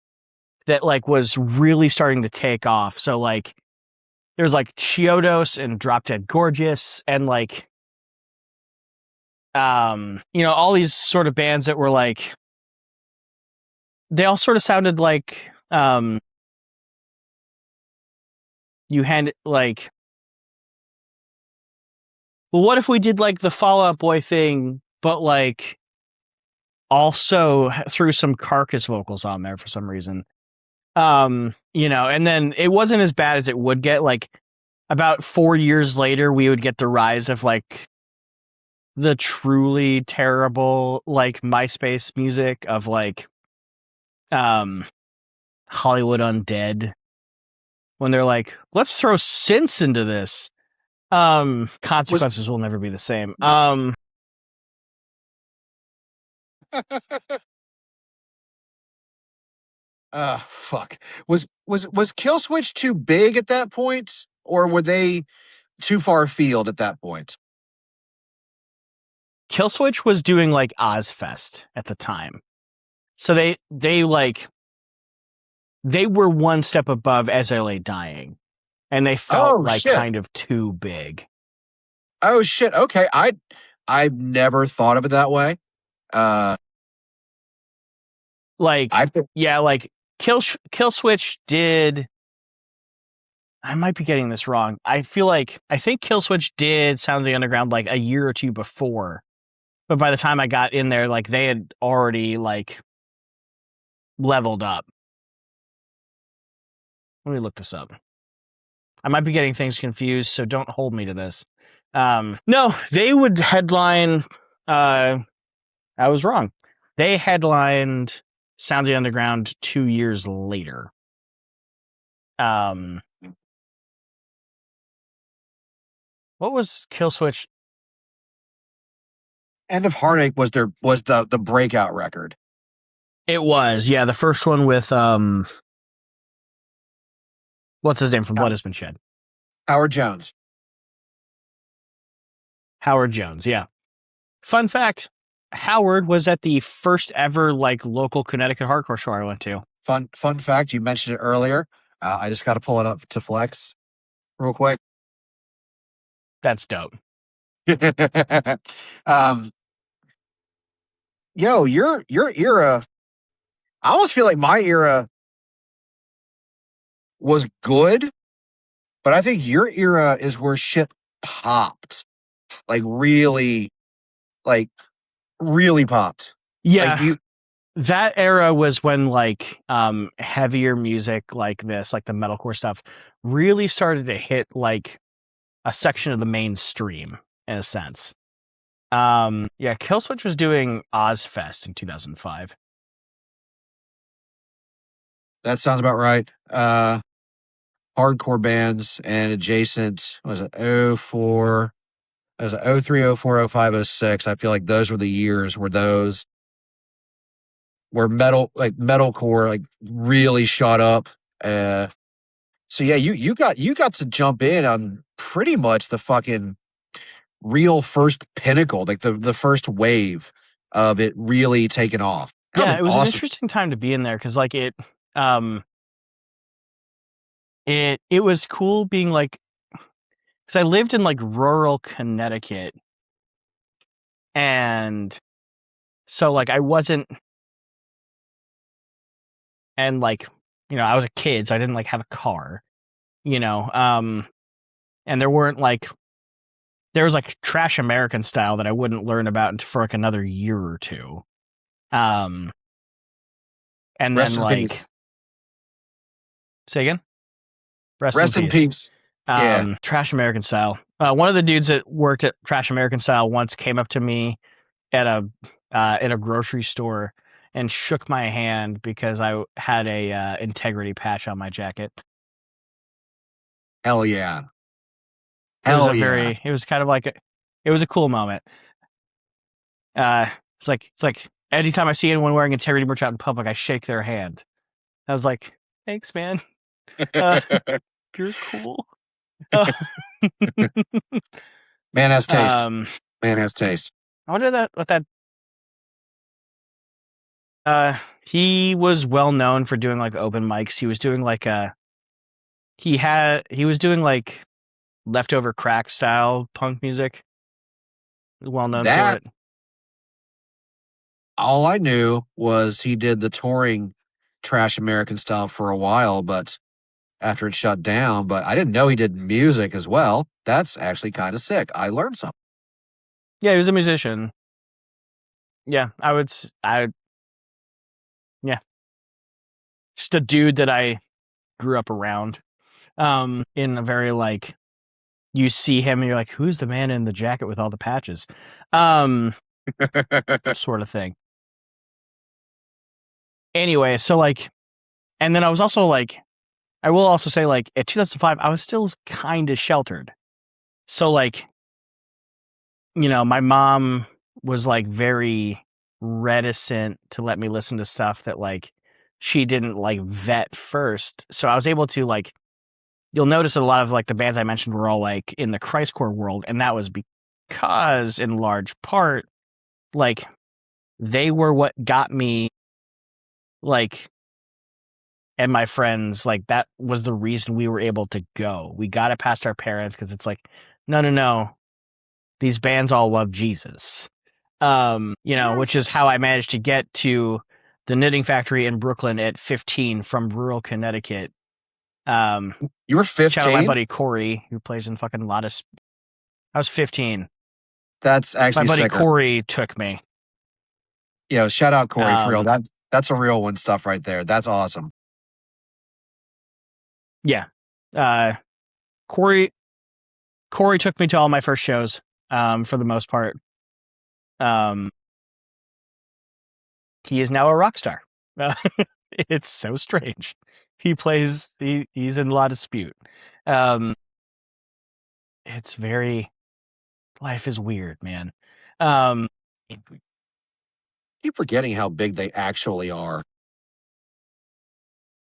that like was really starting to take off. So like there's like Chiodos and Drop Dead Gorgeous and like all these sort of bands that were like they all sort of sounded like you had like, well, what if we did like the Fall Out Boy thing, but like also threw some Carcass vocals on there for some reason. And then it wasn't as bad as it would get. Like about 4 years later, we would get the rise of like the truly terrible like MySpace music of like Hollywood Undead, when they're like, let's throw synths into this. Consequences will never be the same. Fuck. Was Killswitch too big at that point, or were they too far afield at that point? Killswitch was doing like Ozfest at the time, so they were one step above As I Lay Dying, and they felt kind of too big. Oh shit! Okay, I've never thought of it that way. Killswitch did. I might be getting this wrong. I think Killswitch did Sound of the Underground like a year or two before, but by the time I got in there, like they had already like leveled up. Let me look this up. I might be getting things confused, so don't hold me to this. No, they would headline. I was wrong. They headlined Sound of the Underground 2 years later. What was Killswitch? End of Heartache was the breakout record. It was, yeah, the first one with what's his name from Blood Has Been Shed? Howard Jones. Howard Jones, yeah. Fun fact, Howard was at the first ever like local Connecticut hardcore show I went to. Fun fact, you mentioned it earlier. I just got to pull it up to flex real quick. That's dope. Yo, your era, I almost feel like my era was good, but I think your era is where shit popped. Like really popped. Yeah. Like that era was when like heavier music like this, like the metalcore stuff, really started to hit like a section of the mainstream. in a sense. Yeah, Killswitch was doing Ozfest in 2005. That sounds about right. Hardcore bands and adjacent, was it 04? It was 03, 04, 05, 06. I feel like those were the years where those where metalcore like really shot up. So yeah, you got to jump in on pretty much the fucking real first pinnacle, like the first wave of it really taking off. That Yeah, would it be was an awesome. interesting time to be in there because like it was cool being like, because I lived in like rural Connecticut, and so like I wasn't, and like, you know, I was a kid, so I didn't like have a car, you know, and there weren't like, there was like trash American style that I wouldn't learn about for like another year or two. And Rest then in like, peace. say again? Rest in Rest in peace. peace. Yeah. Trash American style. One of the dudes that worked at Trash American style once came up to me at a grocery store and shook my hand because I had a integrity patch on my jacket. Hell yeah. It was Hell yeah. it was kind of like it was a cool moment. It's like anytime I see anyone wearing integrity merch out in public, I shake their hand. I was like, thanks, man. You're cool. Man has taste. Man has taste. I wonder what that. He was well known for doing like open mics. He was doing like he was doing like leftover crack style punk music. Well known for That it. all I knew was he did the touring trash American style for a while, but after it shut down, but I didn't know he did music as well. That's actually kind of sick. I learned something. Yeah, he was a musician. Yeah, yeah. Just a dude that I grew up around. In a very like, you see him and you're like, who's the man in the jacket with all the patches? Sort of thing. Anyway, so like, and then I was also like, I will also say like at 2005, I was still kind of sheltered. So like, you know, my mom was like very reticent to let me listen to stuff that like she didn't like vet first. So I was able to like, you'll notice that a lot of like the bands I mentioned were all like in the Christcore world, and that was because in large part, like they were what got me like, and my friends, like that was the reason we were able to go. We got it past our parents because it's like, no, these bands all love Jesus. You know, which is how I managed to get to the Knitting Factory in Brooklyn at 15 from rural Connecticut. You were Shout out my 15? buddy Corey, who plays in fucking Lotus. I was 15. That's My actually buddy sicker. Corey took me. Yo, shout out Corey for real. That's a real one stuff right there. That's awesome. Yeah. Corey took me to all my first shows, for the most part. He is now a rock star. It's so strange. He's in La Dispute. It's very, life is weird, man. Keep forgetting how big they actually are.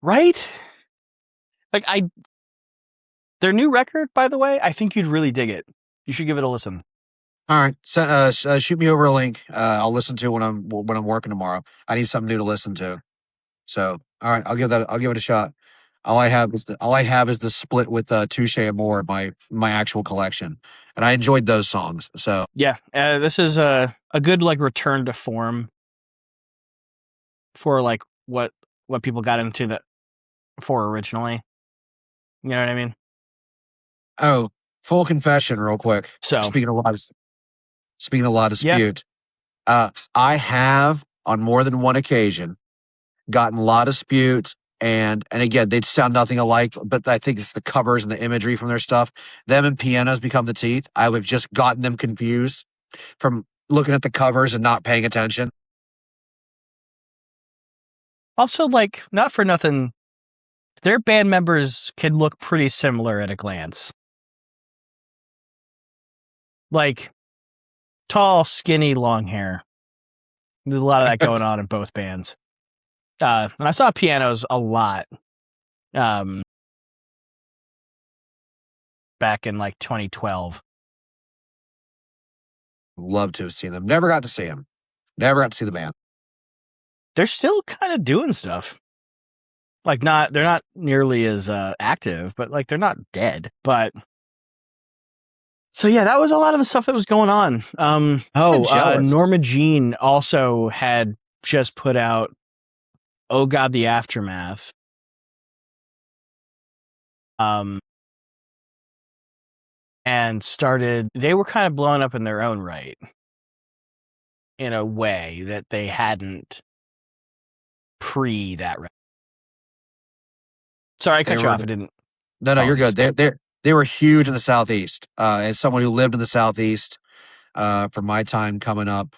Right? Like their new record, by the way, I think you'd really dig it. You should give it a listen. All right, shoot me over a link. I'll listen to when I'm working tomorrow. I need something new to listen to. So, all right, I'll give it a shot. All I have is the split with Touche Amore, my actual collection, and I enjoyed those songs. So Yeah, this is a good like return to form for like what people got into that for originally. You know what I mean? oh, full confession, real quick. So Speaking of law dispute, I have on more than one occasion gotten law dispute And again, they'd sound nothing alike, but I think it's the covers and the imagery from their stuff. Them and Pianos Become the Teeth. I would have just gotten them confused from looking at the covers and not paying attention. Also, like, not for nothing, their band members can look pretty similar at a glance. Like, tall, skinny, long hair. There's a lot of that going on in both bands. And I saw Pianos a lot back in like 2012. Love to have seen them. Never got to see them. Never got to see the band. They're still kind of doing stuff. Like, they're not nearly as active, but like they're not dead. But so yeah, that was a lot of the stuff that was going on. Norma Jean also had just put out "Oh God, the Aftermath." And they were kind of blown up in their own right in a way that they hadn't pre that. Sorry, I cut you off. I didn't. No, you're good. They were huge in the Southeast. As someone who lived in the Southeast, for my time coming up,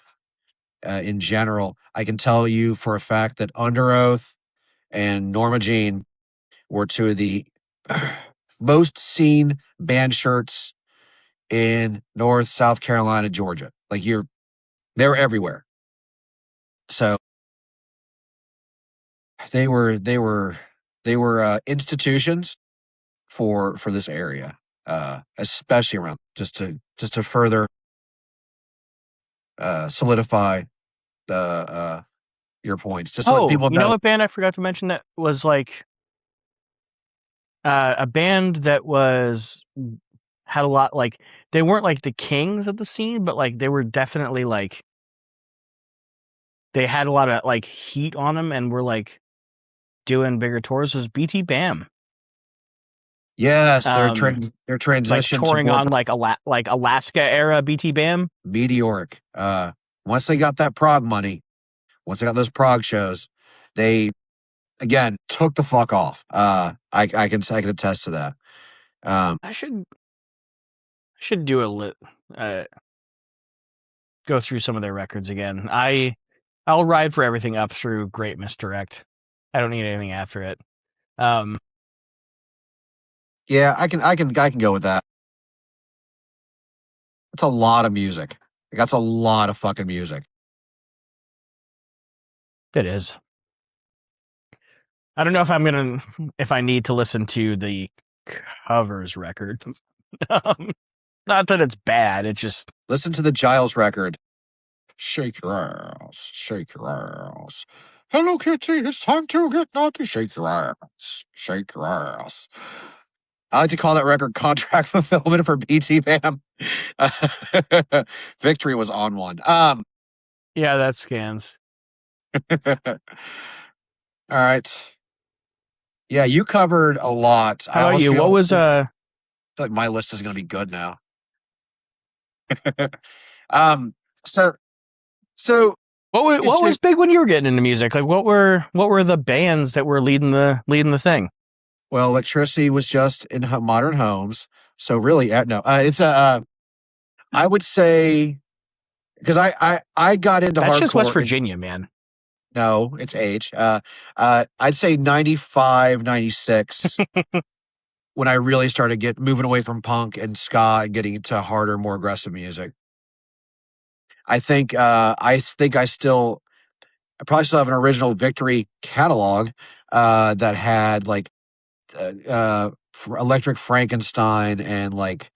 in general, I can tell you for a fact that Under Oath and Norma Jean were two of the most seen band shirts in North, South Carolina, Georgia. Like they're everywhere. So they were institutions for this area, especially around just to further solidify your points. Just to let people know. You know what band I forgot to mention that was like a band that had a lot, like, they weren't like the kings of the scene, but like they were definitely like, they had a lot of like heat on them and were like doing bigger tours. Was BT Bam. Yes, their transition, like touring on like Alaska era BT Bam. Meteoric. Once they got that prog money, once they got those prog shows, they again took the fuck off. I can attest to that. I should do go through some of their records again. I'll ride for everything up through Great Misdirect. I don't need anything after it. Yeah, I can go with that. That's a lot of music. That's a lot of fucking music. It is. I don't know if I need to listen to the covers record. Not that it's bad. It's just listen to the Giles record. Shake your ass, shake your ass. Hello Kitty, it's time to get naughty. Shake your ass, shake your ass. I like to call that record contract fulfillment for BT Bam. Victory was on one. Yeah, that scans. All right. Yeah, you covered a lot. How about you? What was I feel like my list is going to be good now. So what was big when you were getting into music? Like, what were the bands that were leading the thing? Well, Electricity was just in modern homes. So really, no, it's I would say, because I got into hardcore. That's just West Virginia, man. No, it's age. I'd say 95, 96 when I really started moving away from punk and ska and getting into harder, more aggressive music. I think I probably still have an original Victory catalog that had like Electric Frankenstein and like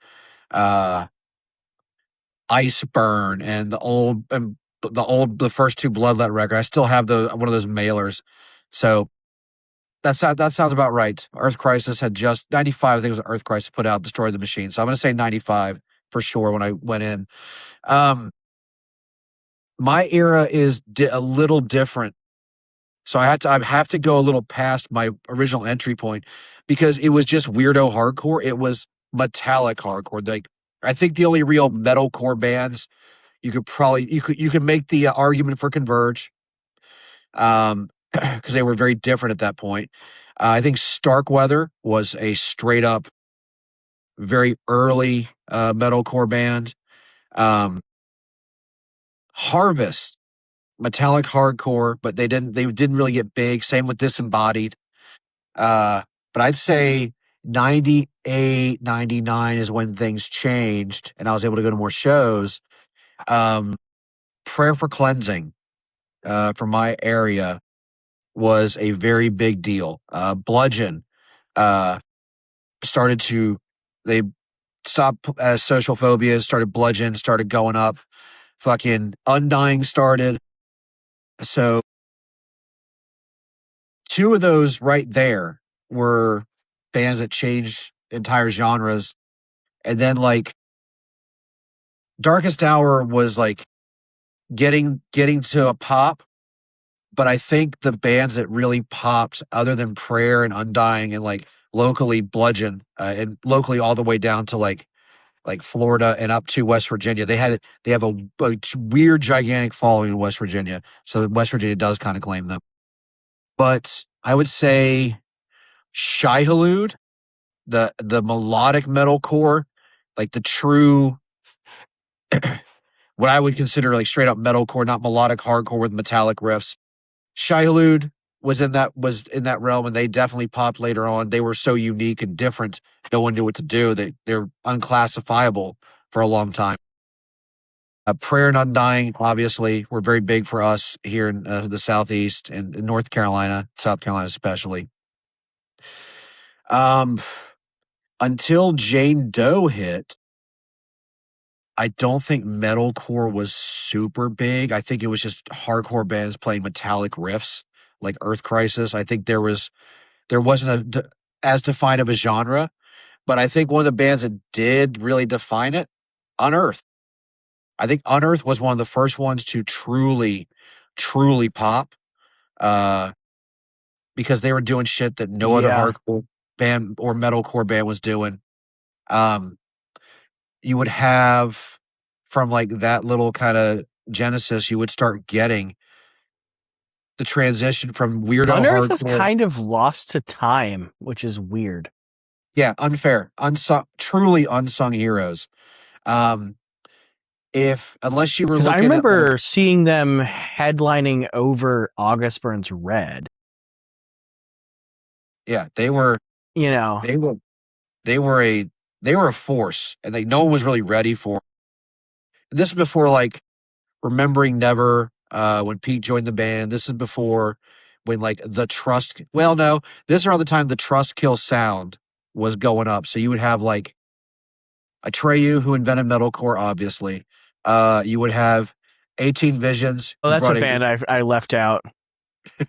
Iceburn and the first two Bloodlet records. I still have one of those mailers. So that sounds about right. Earth Crisis had just 95. I think it was Earth Crisis put out Destroy the Machine. So I'm going to say 95 for sure when I went in. My era is a little different. So I have to go a little past my original entry point because it was just weirdo hardcore. It was metallic hardcore. Like, I think the only real metalcore bands you could make the argument for Converge. because they were very different at that point. I think Starkweather was a straight up, very early metalcore band. Um, Harvest, metallic hardcore, but they didn't really get big. Same with Disembodied. Uh, but I'd say 98, 99 is when things changed and I was able to go to more shows. Um, Prayer for Cleansing from my area was a very big deal. Bludgeon uh, started to, they stopped as social phobia, started Bludgeon, started going up. Fucking Undying started. So two of those right there were bands that changed entire genres. And then like Darkest Hour was like getting to a pop, but I think the bands that really popped other than Prayer and Undying and like locally Bludgeon and locally all the way down to like Florida and up to West Virginia. They have a weird gigantic following in West Virginia. So West Virginia does kind of claim them. But I would say Shai Hulud, the melodic metalcore, like the true what I would consider like straight up metalcore, not melodic hardcore with metallic riffs. Shai Hulud was in that realm, and they definitely popped later on. They were so unique and different, no one knew what to do. They're unclassifiable for a long time. Prayer and Undying, obviously, were very big for us here in the Southeast and in North Carolina, South Carolina especially. Um, until Jane Doe hit, I don't think metalcore was super big. I think it was just hardcore bands playing metallic riffs like Earth Crisis. I think there wasn't as defined of a genre, but I think one of the bands that did really define it, Unearth. I think Unearth was one of the first ones to truly pop, uh, because they were doing shit that no other Yeah. hardcore band or metalcore band was doing. Um, you would have from like that little kind of genesis, you would start getting the transition from weirdo Unearth is hardcore. kind of lost to time, which is weird. Yeah, unfair, unsung, truly unsung heroes. Um, if unless you were Because I looking at like, remember seeing them headlining over August Burns Red. yeah, they were You know, they were they were a they were a force, and no one was really ready for. This is before like Remembering Never, when Pete joined the band. This is before when like the Trust. Well, no, this is around the time the Trust Kill sound was going up. So you would have like Atreyu, who invented metalcore, obviously. You would have 18 Visions, oh, who that's a brought band I left out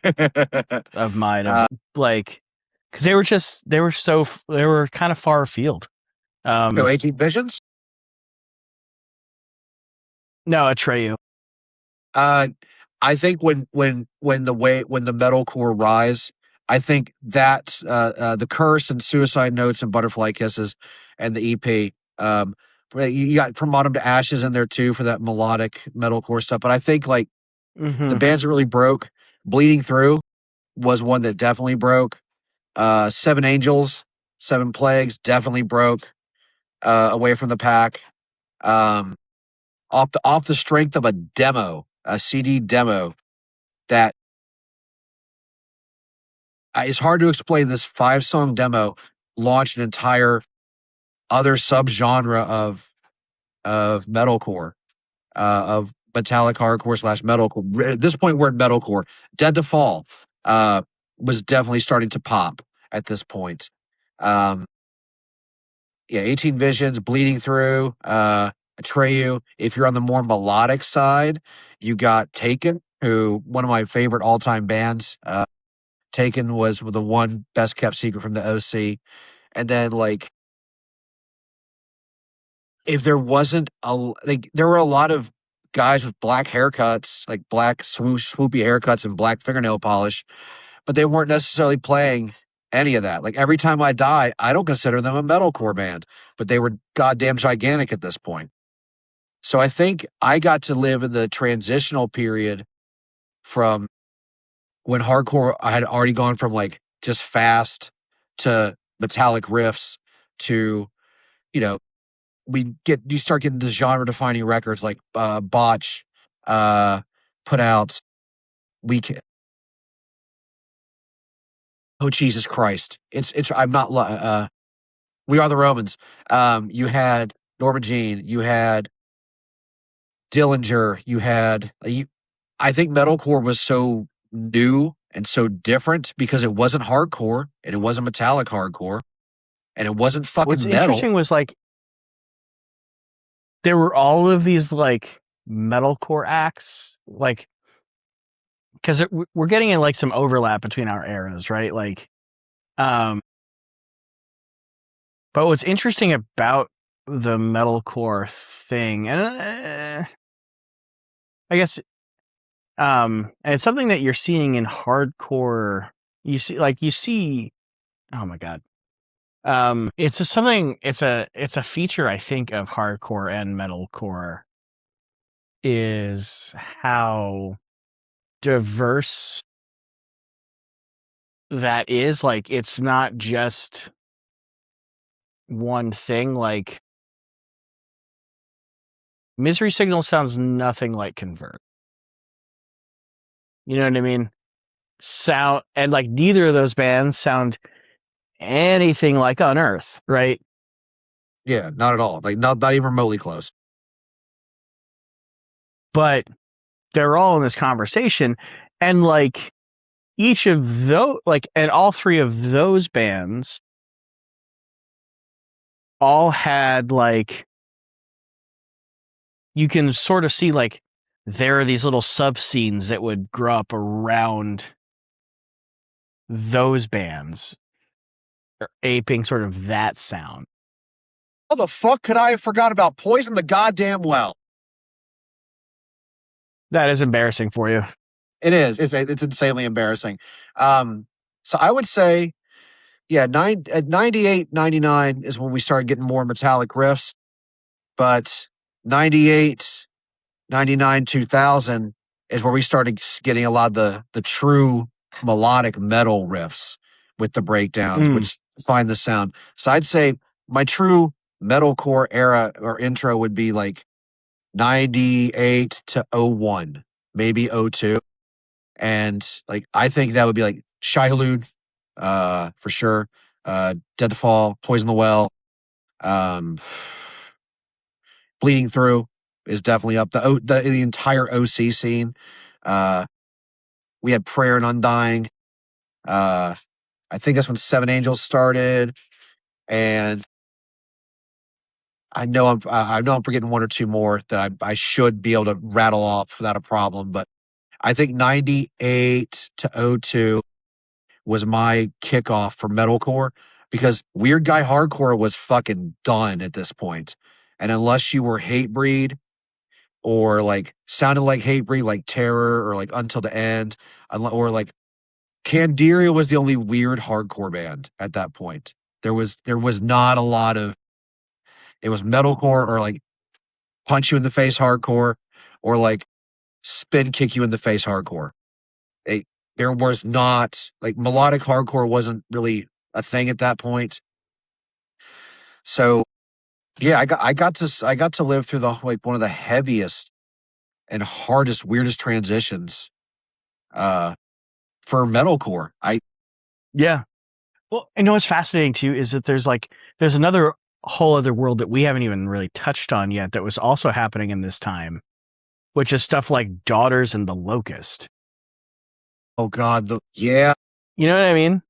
of mine of like because they were kind of far afield. so 18 Visions. No, Atreyu. Uh, I think when the metalcore rise, I think that the Curse and Suicide Notes and Butterfly Kisses and the EP. You got From Autumn to Ashes in there too for that melodic metalcore stuff. But I think like the Mm-hmm. bands that really broke, Bleeding Through was one that definitely broke. Seven Angels, Seven Plagues definitely broke away from the pack. Um, off the strength of a CD demo that it's hard to explain. This 5-song demo launched an entire other subgenre of metalcore, of metallic hardcore slash metalcore. At this point, we're at metalcore. Dead to Fall uh, was definitely starting to pop at this point. Um, yeah, 18 Visions, Bleeding Through, Atreyu. If you're on the more melodic side, you got Taken, who one of my favorite all time bands. Taken was the one best kept secret from the OC. And then like if there wasn't like there were a lot of guys with black haircuts, like black swoopy haircuts and black fingernail polish, but they weren't necessarily playing any of that. Like Every Time I Die, I don't consider them a metalcore band, but they were goddamn gigantic at this point. So I think I got to live in the transitional period from when hardcore, I had already gone from like just fast to metallic riffs to, you know, you start getting the genre defining records like Botch put out Weekend. Oh Jesus Christ! It's I'm not We Are the Romans. You had Norma Jean, you had Dillinger, you had I think metalcore was so new and so different because it wasn't hardcore and it wasn't metallic hardcore and it wasn't What's fucking metal. interesting was like there were all of these like metalcore acts, like because we're getting in like some overlap between our eras, right? Like, but what's interesting about the metalcore thing, and I guess, and it's something that you're seeing in hardcore. You see, oh my god, it's just something. It's a feature I think of hardcore and metalcore is how diverse that is. Like, it's not just one thing. Like, Misery Signal sounds nothing like Converge. You know what I mean? And like neither of those bands sound anything like Unearth, right? Yeah, not at all. Like not even remotely close. But they're all in this conversation, and like each of those, like, and all three of those bands all had like, you can sort of see like there are these little sub scenes that would grow up around those bands, aping sort of that sound. How the fuck could I have forgot about Poison the Goddamn Well? That is embarrassing for you. It is. It's insanely embarrassing. So I would say, yeah, 98, 99 is when we started getting more metallic riffs, but 98, 99, 2000 is where we started getting a lot of the true melodic metal riffs with the breakdowns, which find the sound. So I'd say my true metalcore era or intro would be like 98 to 01, maybe 02. And like I think that would be like Shai Hulud, for sure. Dead to Fall, Poison the Well, um, Bleeding Through is definitely up. The entire OC scene. We had Prayer and Undying. I think that's when Seven Angels started, and I know I'm forgetting one or two more that I should be able to rattle off without a problem. But I think 98 to 02 was my kickoff for metalcore because Weird Guy Hardcore was fucking done at this point. And unless you were Hatebreed or like sounded like Hatebreed, like Terror or like Until the End, or like Candiria was the only weird hardcore band at that point. There was not a lot of, it was metalcore or like punch you in the face hardcore or like spin kick you in the face hardcore. They, there was not like melodic hardcore wasn't really a thing at that point. So yeah, I got to live through the like one of the heaviest and hardest, weirdest transitions for metalcore. Yeah. Well, I know what's fascinating too is that there's another whole other world that we haven't even really touched on yet that was also happening in this time, which is stuff like Daughters and the Locust. Oh God, yeah, You know what I mean?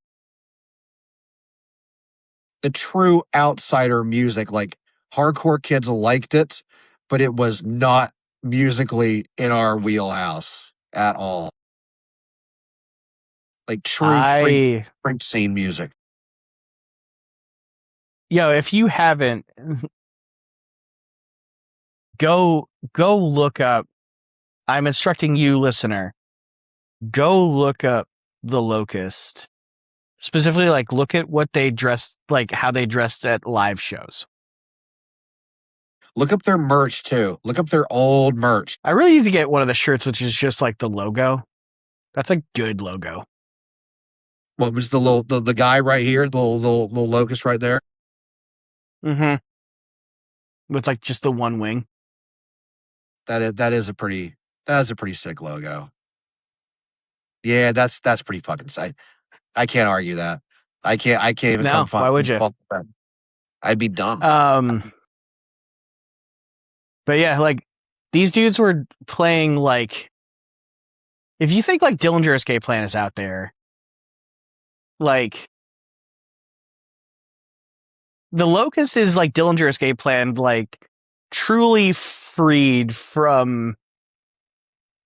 the true outsider music. Like hardcore kids liked it, but it was not musically in our wheelhouse at all. Like true freak scene music. If you haven't, go look up. I'm instructing you, listener. Go look up the Locust. Specifically, like look at what they dressed, like how they dressed at live shows. Look up their merch too. Look up their old merch. I really need to get one of the shirts, which is just like the logo. That's a good logo. What was the guy right here, the little locust right there? Mm-hmm. With like just the one wing. That is a pretty sick logo. Yeah, that's pretty fucking sick. I can't argue that. I can't even No, why would you? fault that. I'd be dumb. But yeah, like these dudes were playing like, if you think like Dillinger Escape Plan is out there, like the Locust is like Dillinger Escape Plan, like truly freed from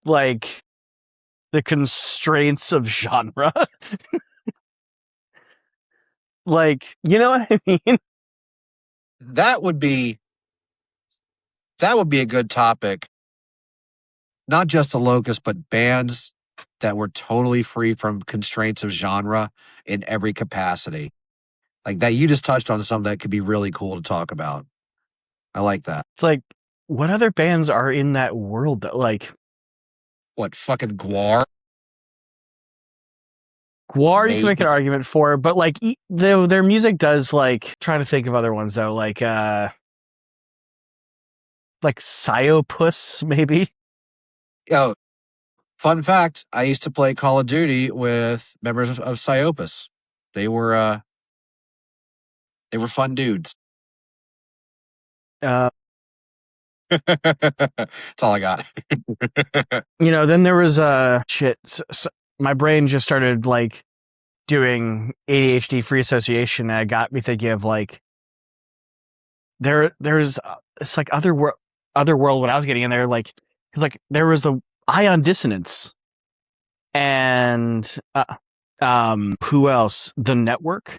like the constraints of genre. Like, you know what I mean? That would be a good topic. Not just the locust, but bands that were totally free from constraints of genre in every capacity. Like that, you just touched on something that could be really cool to talk about. I like that. It's like, what other bands are in that world that like What fucking Guar? Guar, you can make Maybe. an argument for, but like their music does like, trying to think of other ones though, like Psyopus maybe. Oh, fun fact: I used to play Call of Duty with members of Psyopus. They were fun dudes. That's all I got. Then there was shit. So my brain just started like doing ADHD free association. And it got me thinking of like there's it's like other world when I was getting in there, like because like there was the ion dissonance and who else? The Network.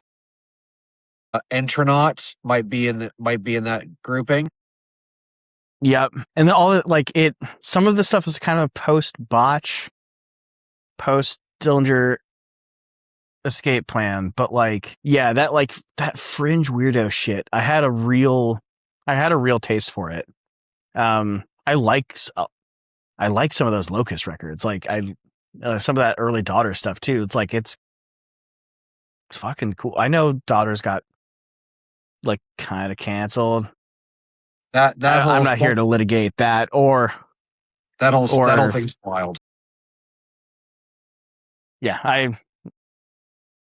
Entronaut might be in that grouping. Yep, and then all like it. Some of the stuff is kind of post botch, post Dillinger Escape Plan, but like yeah, that fringe weirdo shit. I had a real taste for it. I like some of those Locust records. Like some of that early Daughter stuff too. It's like it's fucking cool. I know Daughter's got like kind of canceled. I'm not here to litigate that or that whole thing's wild. Yeah, I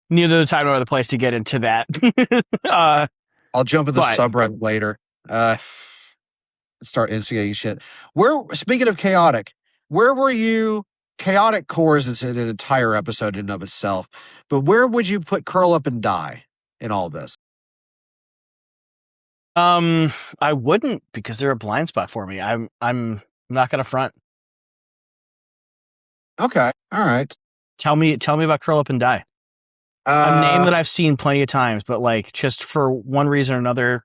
neither the time nor the place to get into that. I'll jump in the subreddit later. Start instigating shit. Speaking of chaotic, where were you? Chaotic cores is an entire episode in and of itself. But where would you put Curl Up and Die in all this? I wouldn't, because they're a blind spot for me. I'm not gonna front. Okay, all right. Tell me about Curl Up and Die. A name that I've seen plenty of times, but like just for one reason or another,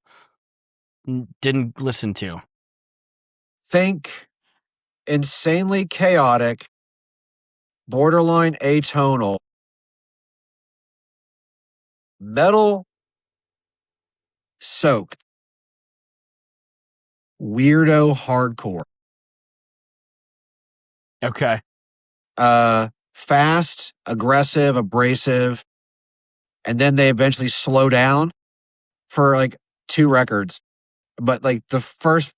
didn't listen to. Think insanely chaotic, borderline atonal, metal soaked, weirdo hardcore. Okay. Fast, aggressive, abrasive, and then they eventually slow down for like 2 records. But like the first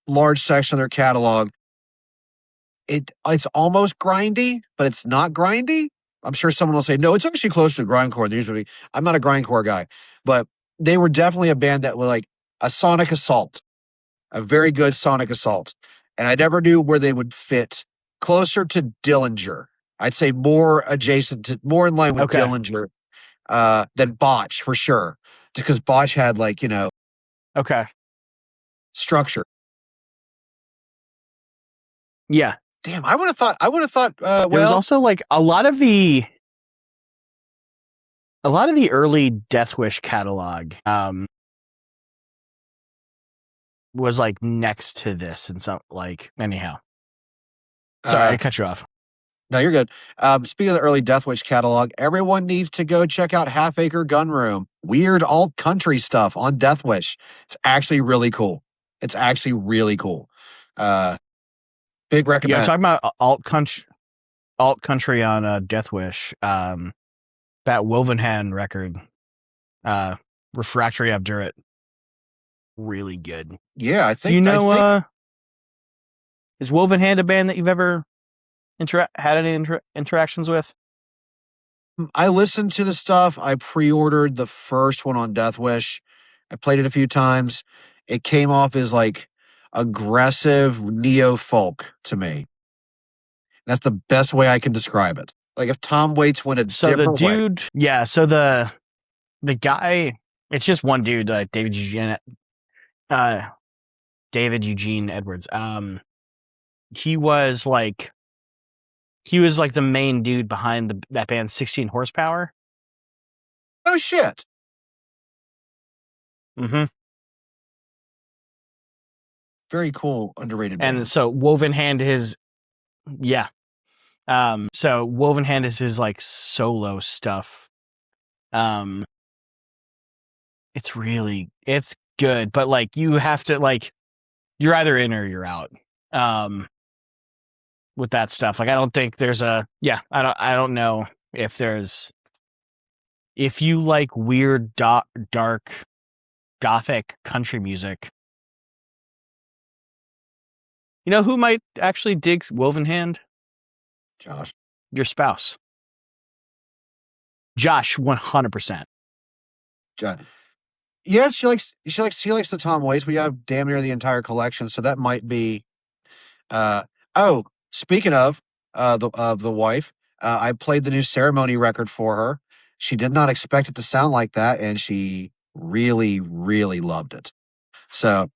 large section of their catalog, it's almost grindy, but it's not grindy. I'm sure someone will say, no, it's actually closer to grindcore than usually. I'm not a grindcore guy, but they were definitely a band that were like a sonic assault, a very good sonic assault. And I never knew where they would fit. Closer to Dillinger. I'd say more in line with Dillinger than Botch for sure. Just because Botch had like, structure. Yeah. Damn, I would have thought there was also like a lot of the early Death Wish catalog was like next to this and some like anyhow. Sorry, I cut you off. No, you're good. Speaking of the early Death Wish catalog, everyone needs to go check out Half Acre Gun Room. Weird alt country stuff on Death Wish. It's actually really cool. Big recommend. Yeah, talking about alt country. alt country on Death Wish. That Woven Hand record, Refractory Obdurate, really good. Yeah, I Do you think I think know? Is Woven Hand a band that you've ever had any interactions with? I listened to the stuff. I pre-ordered the first one on Death Wish. I played it a few times. It came off as like aggressive neo folk to me. That's the best way I can describe it. Like if Tom Waits went a So the different way. dude, yeah. So the guy, it's just one dude, uh, David Eugene Edwards. He was like the main dude behind that band 16 Horsepower. Oh shit. Mm-hmm. Very cool, underrated And band. so Woven Hand is, yeah. So Woven Hand is his like solo stuff. It's good, but like you have to like, you're either in or you're out. With that stuff, like I don't think there's I don't know if you like weird dark gothic country music. You know who might actually dig Woven Hand? Josh. Your spouse. Josh, 100%. Josh. Yeah, she likes the Tom Waits. We have damn near the entire collection, so that might be oh, speaking of the wife, I played the new Ceremony record for her. She did not expect it to sound like that, and she really, really loved it. So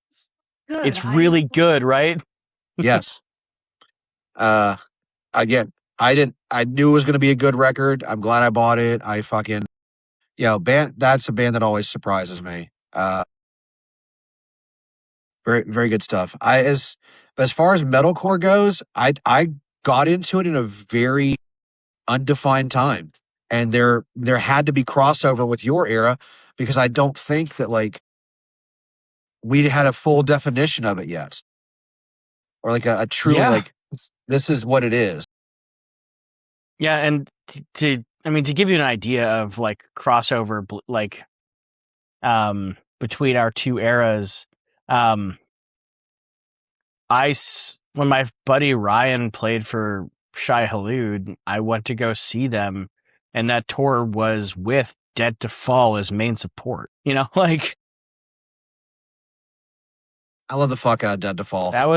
Good. It's really good, right? yes, uh, again, I knew it was going to be a good record. I'm glad I bought it. I fucking, band. That's a band that always surprises me. Very, very good stuff. As far as metalcore goes, I got into it in a very undefined time, and there had to be crossover with your era because I don't think that like we had a full definition of it yet, or like a truly Yeah. like this is what it is. Yeah, and to give you an idea of like crossover, between our two eras, um, when my buddy Ryan played for Shai Halud, I went to go see them, and that tour was with Dead to Fall as main support. Like I love the fuck out of Dead to Fall. that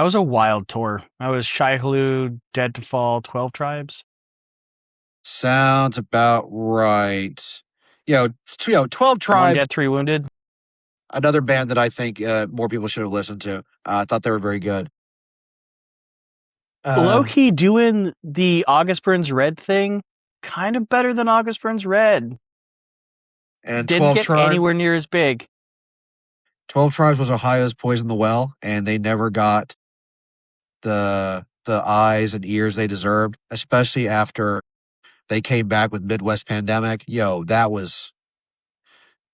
was a wild tour. That was Shai Halud, Dead to Fall, 12 Tribes. Sounds about right. 12 One Tribes, Dead, Three Wounded. another band that I think more people should have listened to. I thought they were very good. Low key doing the August Burns Red thing kind of better than August Burns Red. And Didn't 12 get Tribes. anywhere near as big. 12 Tribes was Ohio's Poison the Well, and they never got the eyes and ears they deserved, especially after they came back with Midwest Pandemic.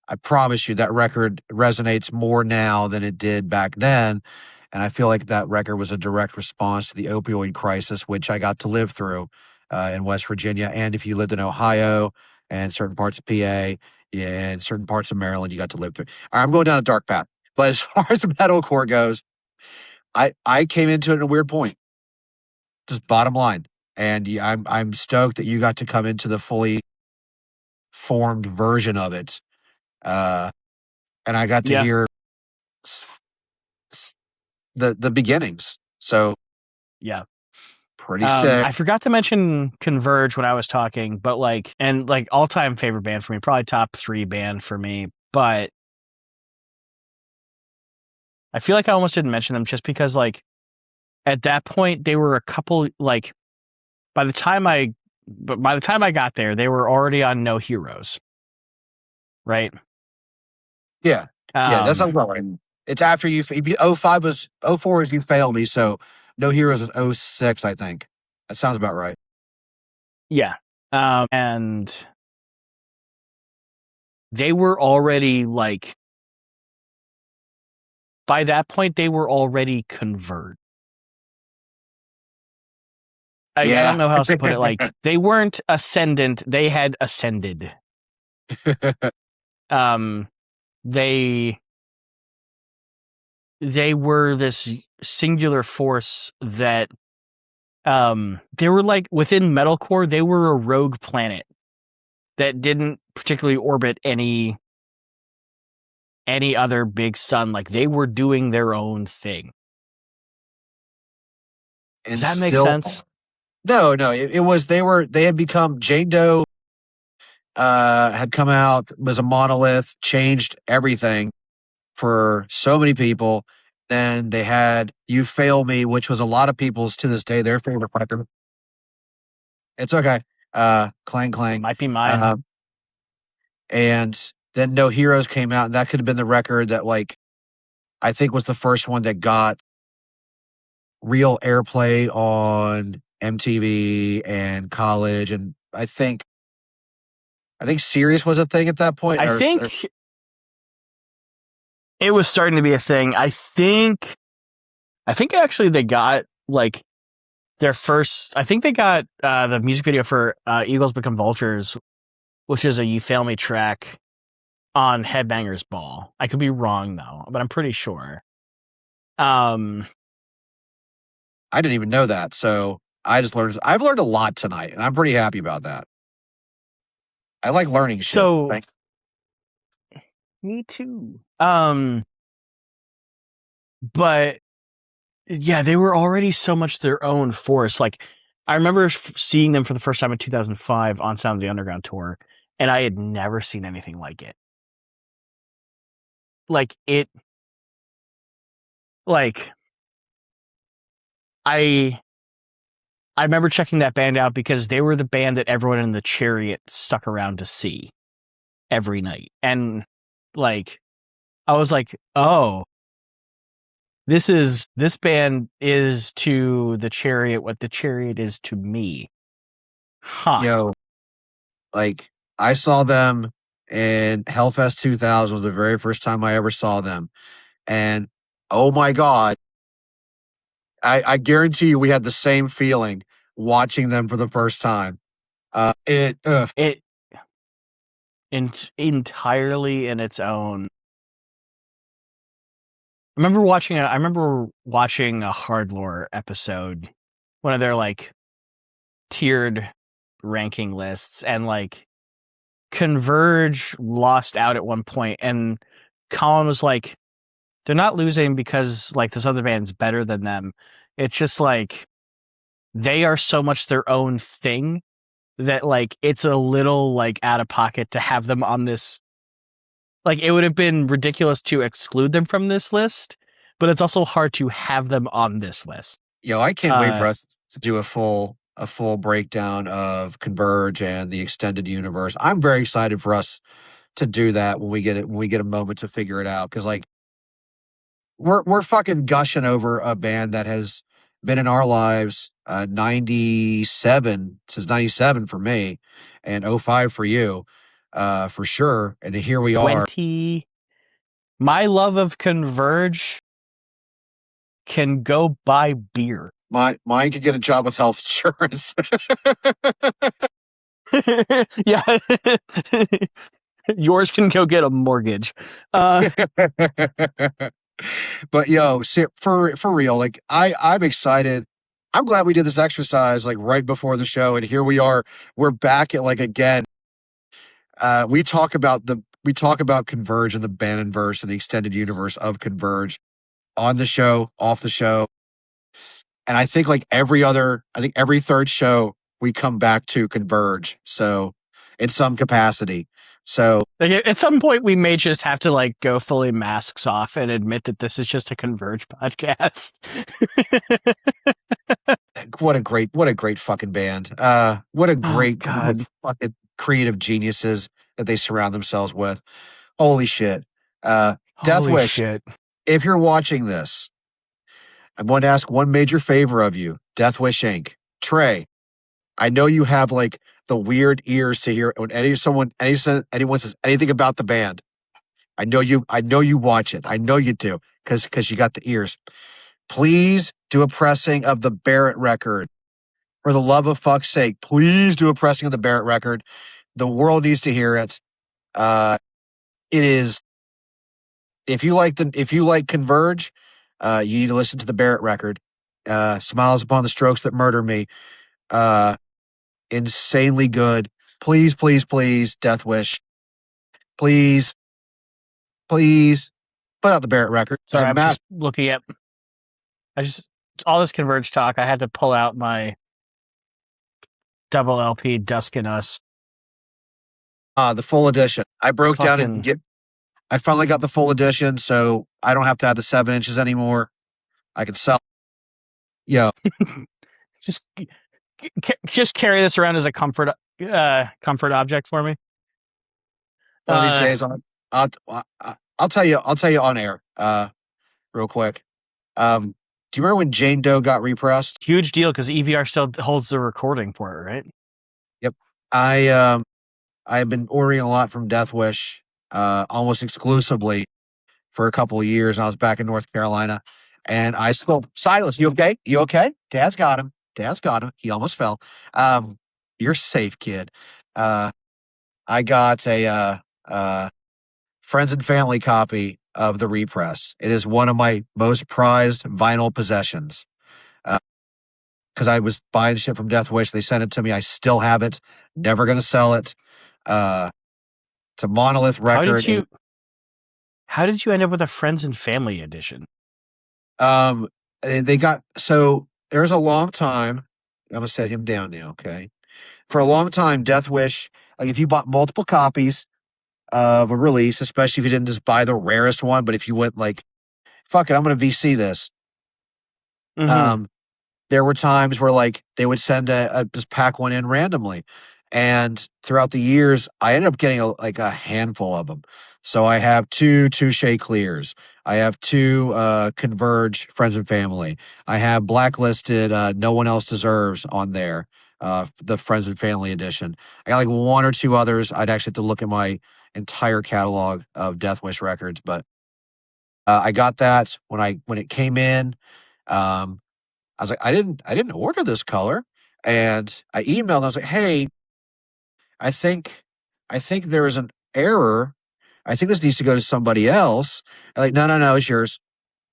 I promise you that record resonates more now than it did back then. And I feel like that record was a direct response to the opioid crisis, which I got to live through in West Virginia. And if you lived in Ohio and certain parts of PA and certain parts of Maryland, you got to live through. All right, I'm going down a dark path. But as far as metalcore goes, I came into it at a weird point. Just bottom line. And I'm stoked that you got to come into the fully formed version of it. And I got to hear the beginnings. So yeah, pretty sick. I forgot to mention Converge when I was talking, but all time favorite band for me, probably top 3 band for me. But I feel like I almost didn't mention them just because at that point they were a couple by the time I got there, they were already on No Heroes, right? Yeah, that sounds about right. It's after you. If you 05 was 04 is you failed me. So No Heroes was 06, I think. That sounds about right. Yeah, and they were already by that point they were already converted. I Yeah. don't know how else to put it. Like, they weren't ascendant; they had ascended. They were this singular force that they were like within metalcore. They were a rogue planet that didn't particularly orbit any other big sun. Like, they were doing their own thing. Does that make sense? No, it was they had become Jane Doe had come out, was a monolith, changed everything for so many people. Then they had You Fail Me, which was a lot of people's to this day their favorite record. It's okay. Clang Clang. Might be mine. And then No Heroes came out, and that could have been the record that, like, I think was the first one that got real airplay on MTV and college. And I think Sirius was a thing at that point. I think it was starting to be a thing. I think actually they got like their first. I think they got the music video for Eagles Become Vultures, which is a You Fail Me track, on Headbangers Ball. I could be wrong though, but I'm pretty sure. I didn't even know that, so I've learned a lot tonight, and I'm pretty happy about that. I like learning shit. So, Thanks. Me too. But yeah, they were already so much their own force. Like, I remember seeing them for the first time in 2005 on Sound of the Underground tour, and I had never seen anything like it. I remember checking that band out because they were the band that everyone in the Chariot stuck around to see every night. And like, I was like, oh, this band is to the Chariot what the Chariot is to me. Huh. Yo, like, I saw them in Hellfest 2000 was the very first time I ever saw them. And oh my God, I guarantee you we had the same feeling watching them for the first time. It entirely in its own. I remember watching a Hardlore episode, one of their like tiered ranking lists, and like Converge lost out at one point, and Colin was like, they're not losing because like this other band's better than them. It's just like they are so much their own thing that like it's a little like out of pocket to have them on this. Like, it would have been ridiculous to exclude them from this list, but it's also hard to have them on this list. Yo, I can't wait for us to do a full breakdown of Converge and the extended universe. I'm very excited for us to do that when we get a moment to figure it out. Cause like we're fucking gushing over a band that has been in our lives 97 since 97 for me and 05 for you, for sure. And here we are. My love of Converge can go buy beer. Mine could get a job with health insurance. Yeah. Yours can go get a mortgage. But yo, for real, like I'm excited. I'm glad we did this exercise like right before the show, and here we are. We're back at like again. We talk about Converge and the Bannerverse and the extended universe of Converge on the show, off the show. And I think like every third show we come back to Converge. So in some capacity. So like at some point we may just have to like go fully masks off and admit that this is just a Converge podcast. What a great fucking band. What a great group of fucking creative geniuses that they surround themselves with. Holy shit. Death Wish, shit. If you're watching this, I want to ask one major favor of you. Death Wish Inc. Trey, I know you have like the weird ears to hear when anyone says anything about the band. I know you watch it. I know you do because you got the ears. Please do a pressing of the Barrett record For the love of fuck's sake, please do a pressing of the Barrett record. The world needs to hear it. It is if you like Converge, you need to listen to the Barrett record. Smiles upon the strokes that murder me. Insanely good. Please, please, please, Death Wish. Please, please put out the Barrett record. It's Sorry, a I'm matter. just looking at. All this Converge talk. I had to pull out my double LP Dusk in Us. The full edition. I broke down and Fucking I finally got the full edition, so I don't have to have the 7 inches anymore. I can sell. Yo, just carry this around as a comfort object for me. one of these days, I'll, I'll tell you. I'll tell you on air, real quick. Do you remember when Jane Doe got repressed? Huge deal because EVR still holds the recording for it, right? Yep. I've been ordering a lot from Death Wish, almost exclusively for a couple of years. I was back in North Carolina, and I still Silas. You okay? You okay? Dad's got him. Dad's got him. He almost fell. You're safe, kid. I got a friends and family copy of the repress. It is one of my most prized vinyl possessions. Because I was buying shit from Death Wish. They sent it to me. I still have it. Never going to sell it. It's a monolith record. How did you end up with a friends and family edition? They got, so there's a long time. I'm going to set him down now, okay? For a long time, Death Wish, like if you bought multiple copies of a release, especially if you didn't just buy the rarest one, but if you went like, fuck it, I'm going to VC this. There were times where like they would send just pack one in randomly. And throughout the years, I ended up getting a handful of them. So I have two Touche Clears. I have two Converge Friends and Family. I have blacklisted No One Else Deserves on there, the Friends and Family edition. I got like one or two others. I'd actually have to look at my entire catalog of Death Wish records, but I got that when it came in. I was like, I didn't order this color. And I emailed, I was like, hey, I think there is an error. I think this needs to go to somebody else. And like, no, it's yours.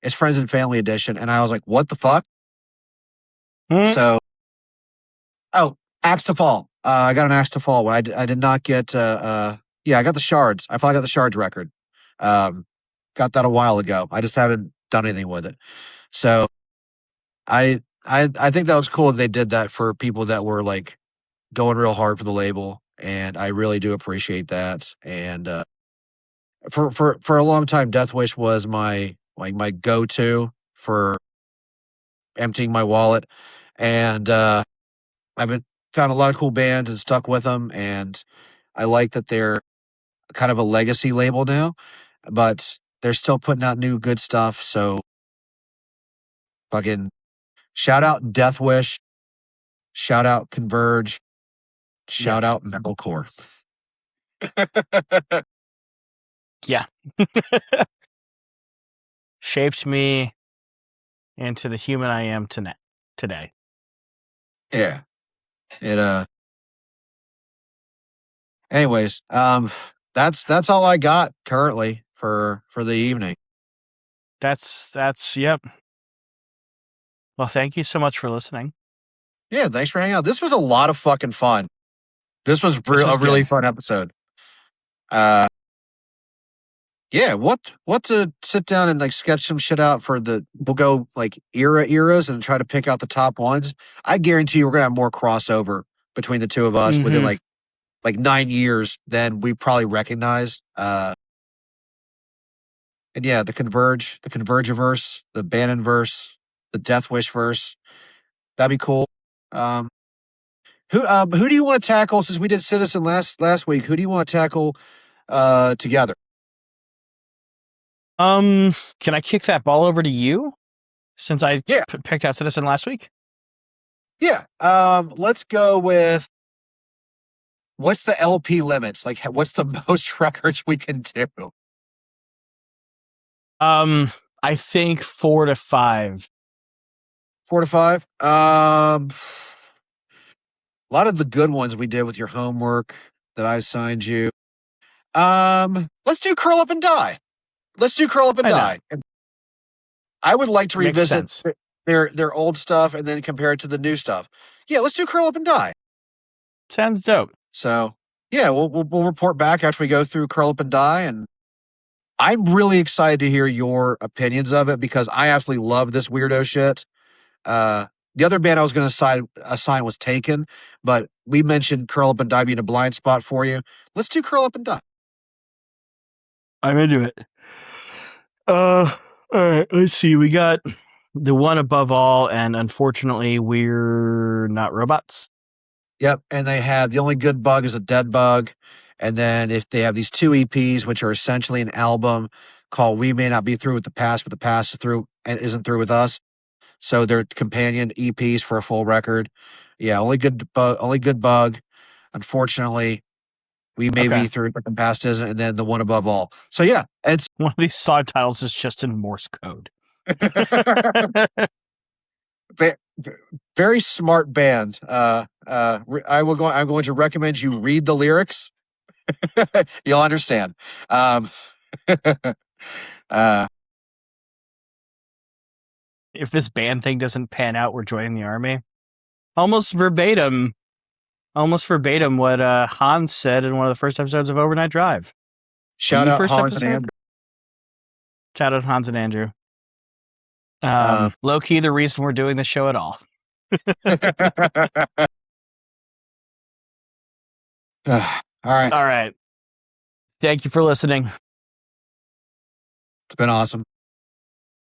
It's Friends and Family Edition. And I was like, what the fuck? So, Axe to Fall. I got an Axe to Fall one. I did not get, I got the Shards. I finally got the Shards record. Got that a while ago. I just haven't done anything with it. So I think that was cool that they did that for people that were like going real hard for the label, and I really do appreciate that. And for a long time, Death Wish was my go-to for emptying my wallet, and found a lot of cool bands and stuck with them, and I like that they're kind of a legacy label now, but they're still putting out new good stuff. So fucking shout out Death Wish, shout out Converge, shout out Metalcore. Yeah. Shaped me into the human I am today. Yeah. It anyways, that's all I got currently for the evening. That's yep. Well, thank you so much for listening. Yeah, thanks for hanging out. This was a lot of fucking fun. This was a really fun episode. Yeah, what to sit down and like sketch some shit out for we'll go like eras and try to pick out the top ones. I guarantee you we're gonna have more crossover between the two of us within like 9 years than we probably recognize. And yeah, the Convergiverse, the Bannonverse, the Death Wish verse. That'd be cool. Who do you want to tackle since we did Citizen last week? Who do you want to tackle together? Can I kick that ball over to you since I picked out Citizen last week? Yeah. Let's go with what's the LP limits? Like what's the most records we can do? I think 4 to 5. 4 to 5. lot of the good ones we did with your homework that I assigned you. Let's do curl up and die. Let's do curl up and I know. die. I would like to Makes revisit sense. their old stuff and then compare it to the new stuff. Yeah, let's do curl up and die. Sounds dope. So yeah, we'll report back after we go through curl up and die, and I'm really excited to hear your opinions of it because I absolutely love this weirdo shit. The other band I was going to assign was Taken, but we mentioned curl up and die being a blind spot for you. Let's do curl up and die. I'm into it. All right, let's see. We got the one above all, and unfortunately, we're not robots. Yep, and they have the only good bug is a dead bug, and then if they have these two EPs, which are essentially an album called "We May Not Be Through with the Past, but the Past is through and isn't through with us." So they're companion EPs for a full record. Yeah, only good bug. Unfortunately, we may be through, but the past isn't, and then the one above all. So yeah, it's one of these song titles is just in Morse code. very smart band. I'm going to recommend you read the lyrics. You'll understand. If this band thing doesn't pan out, we're joining the army. Almost verbatim what Hans said in one of the first episodes of Overnight Drive. Shout out Hans and Andrew. Shout out Hans and Andrew. Low key, the reason we're doing the show at all. All right. Thank you for listening. It's been awesome.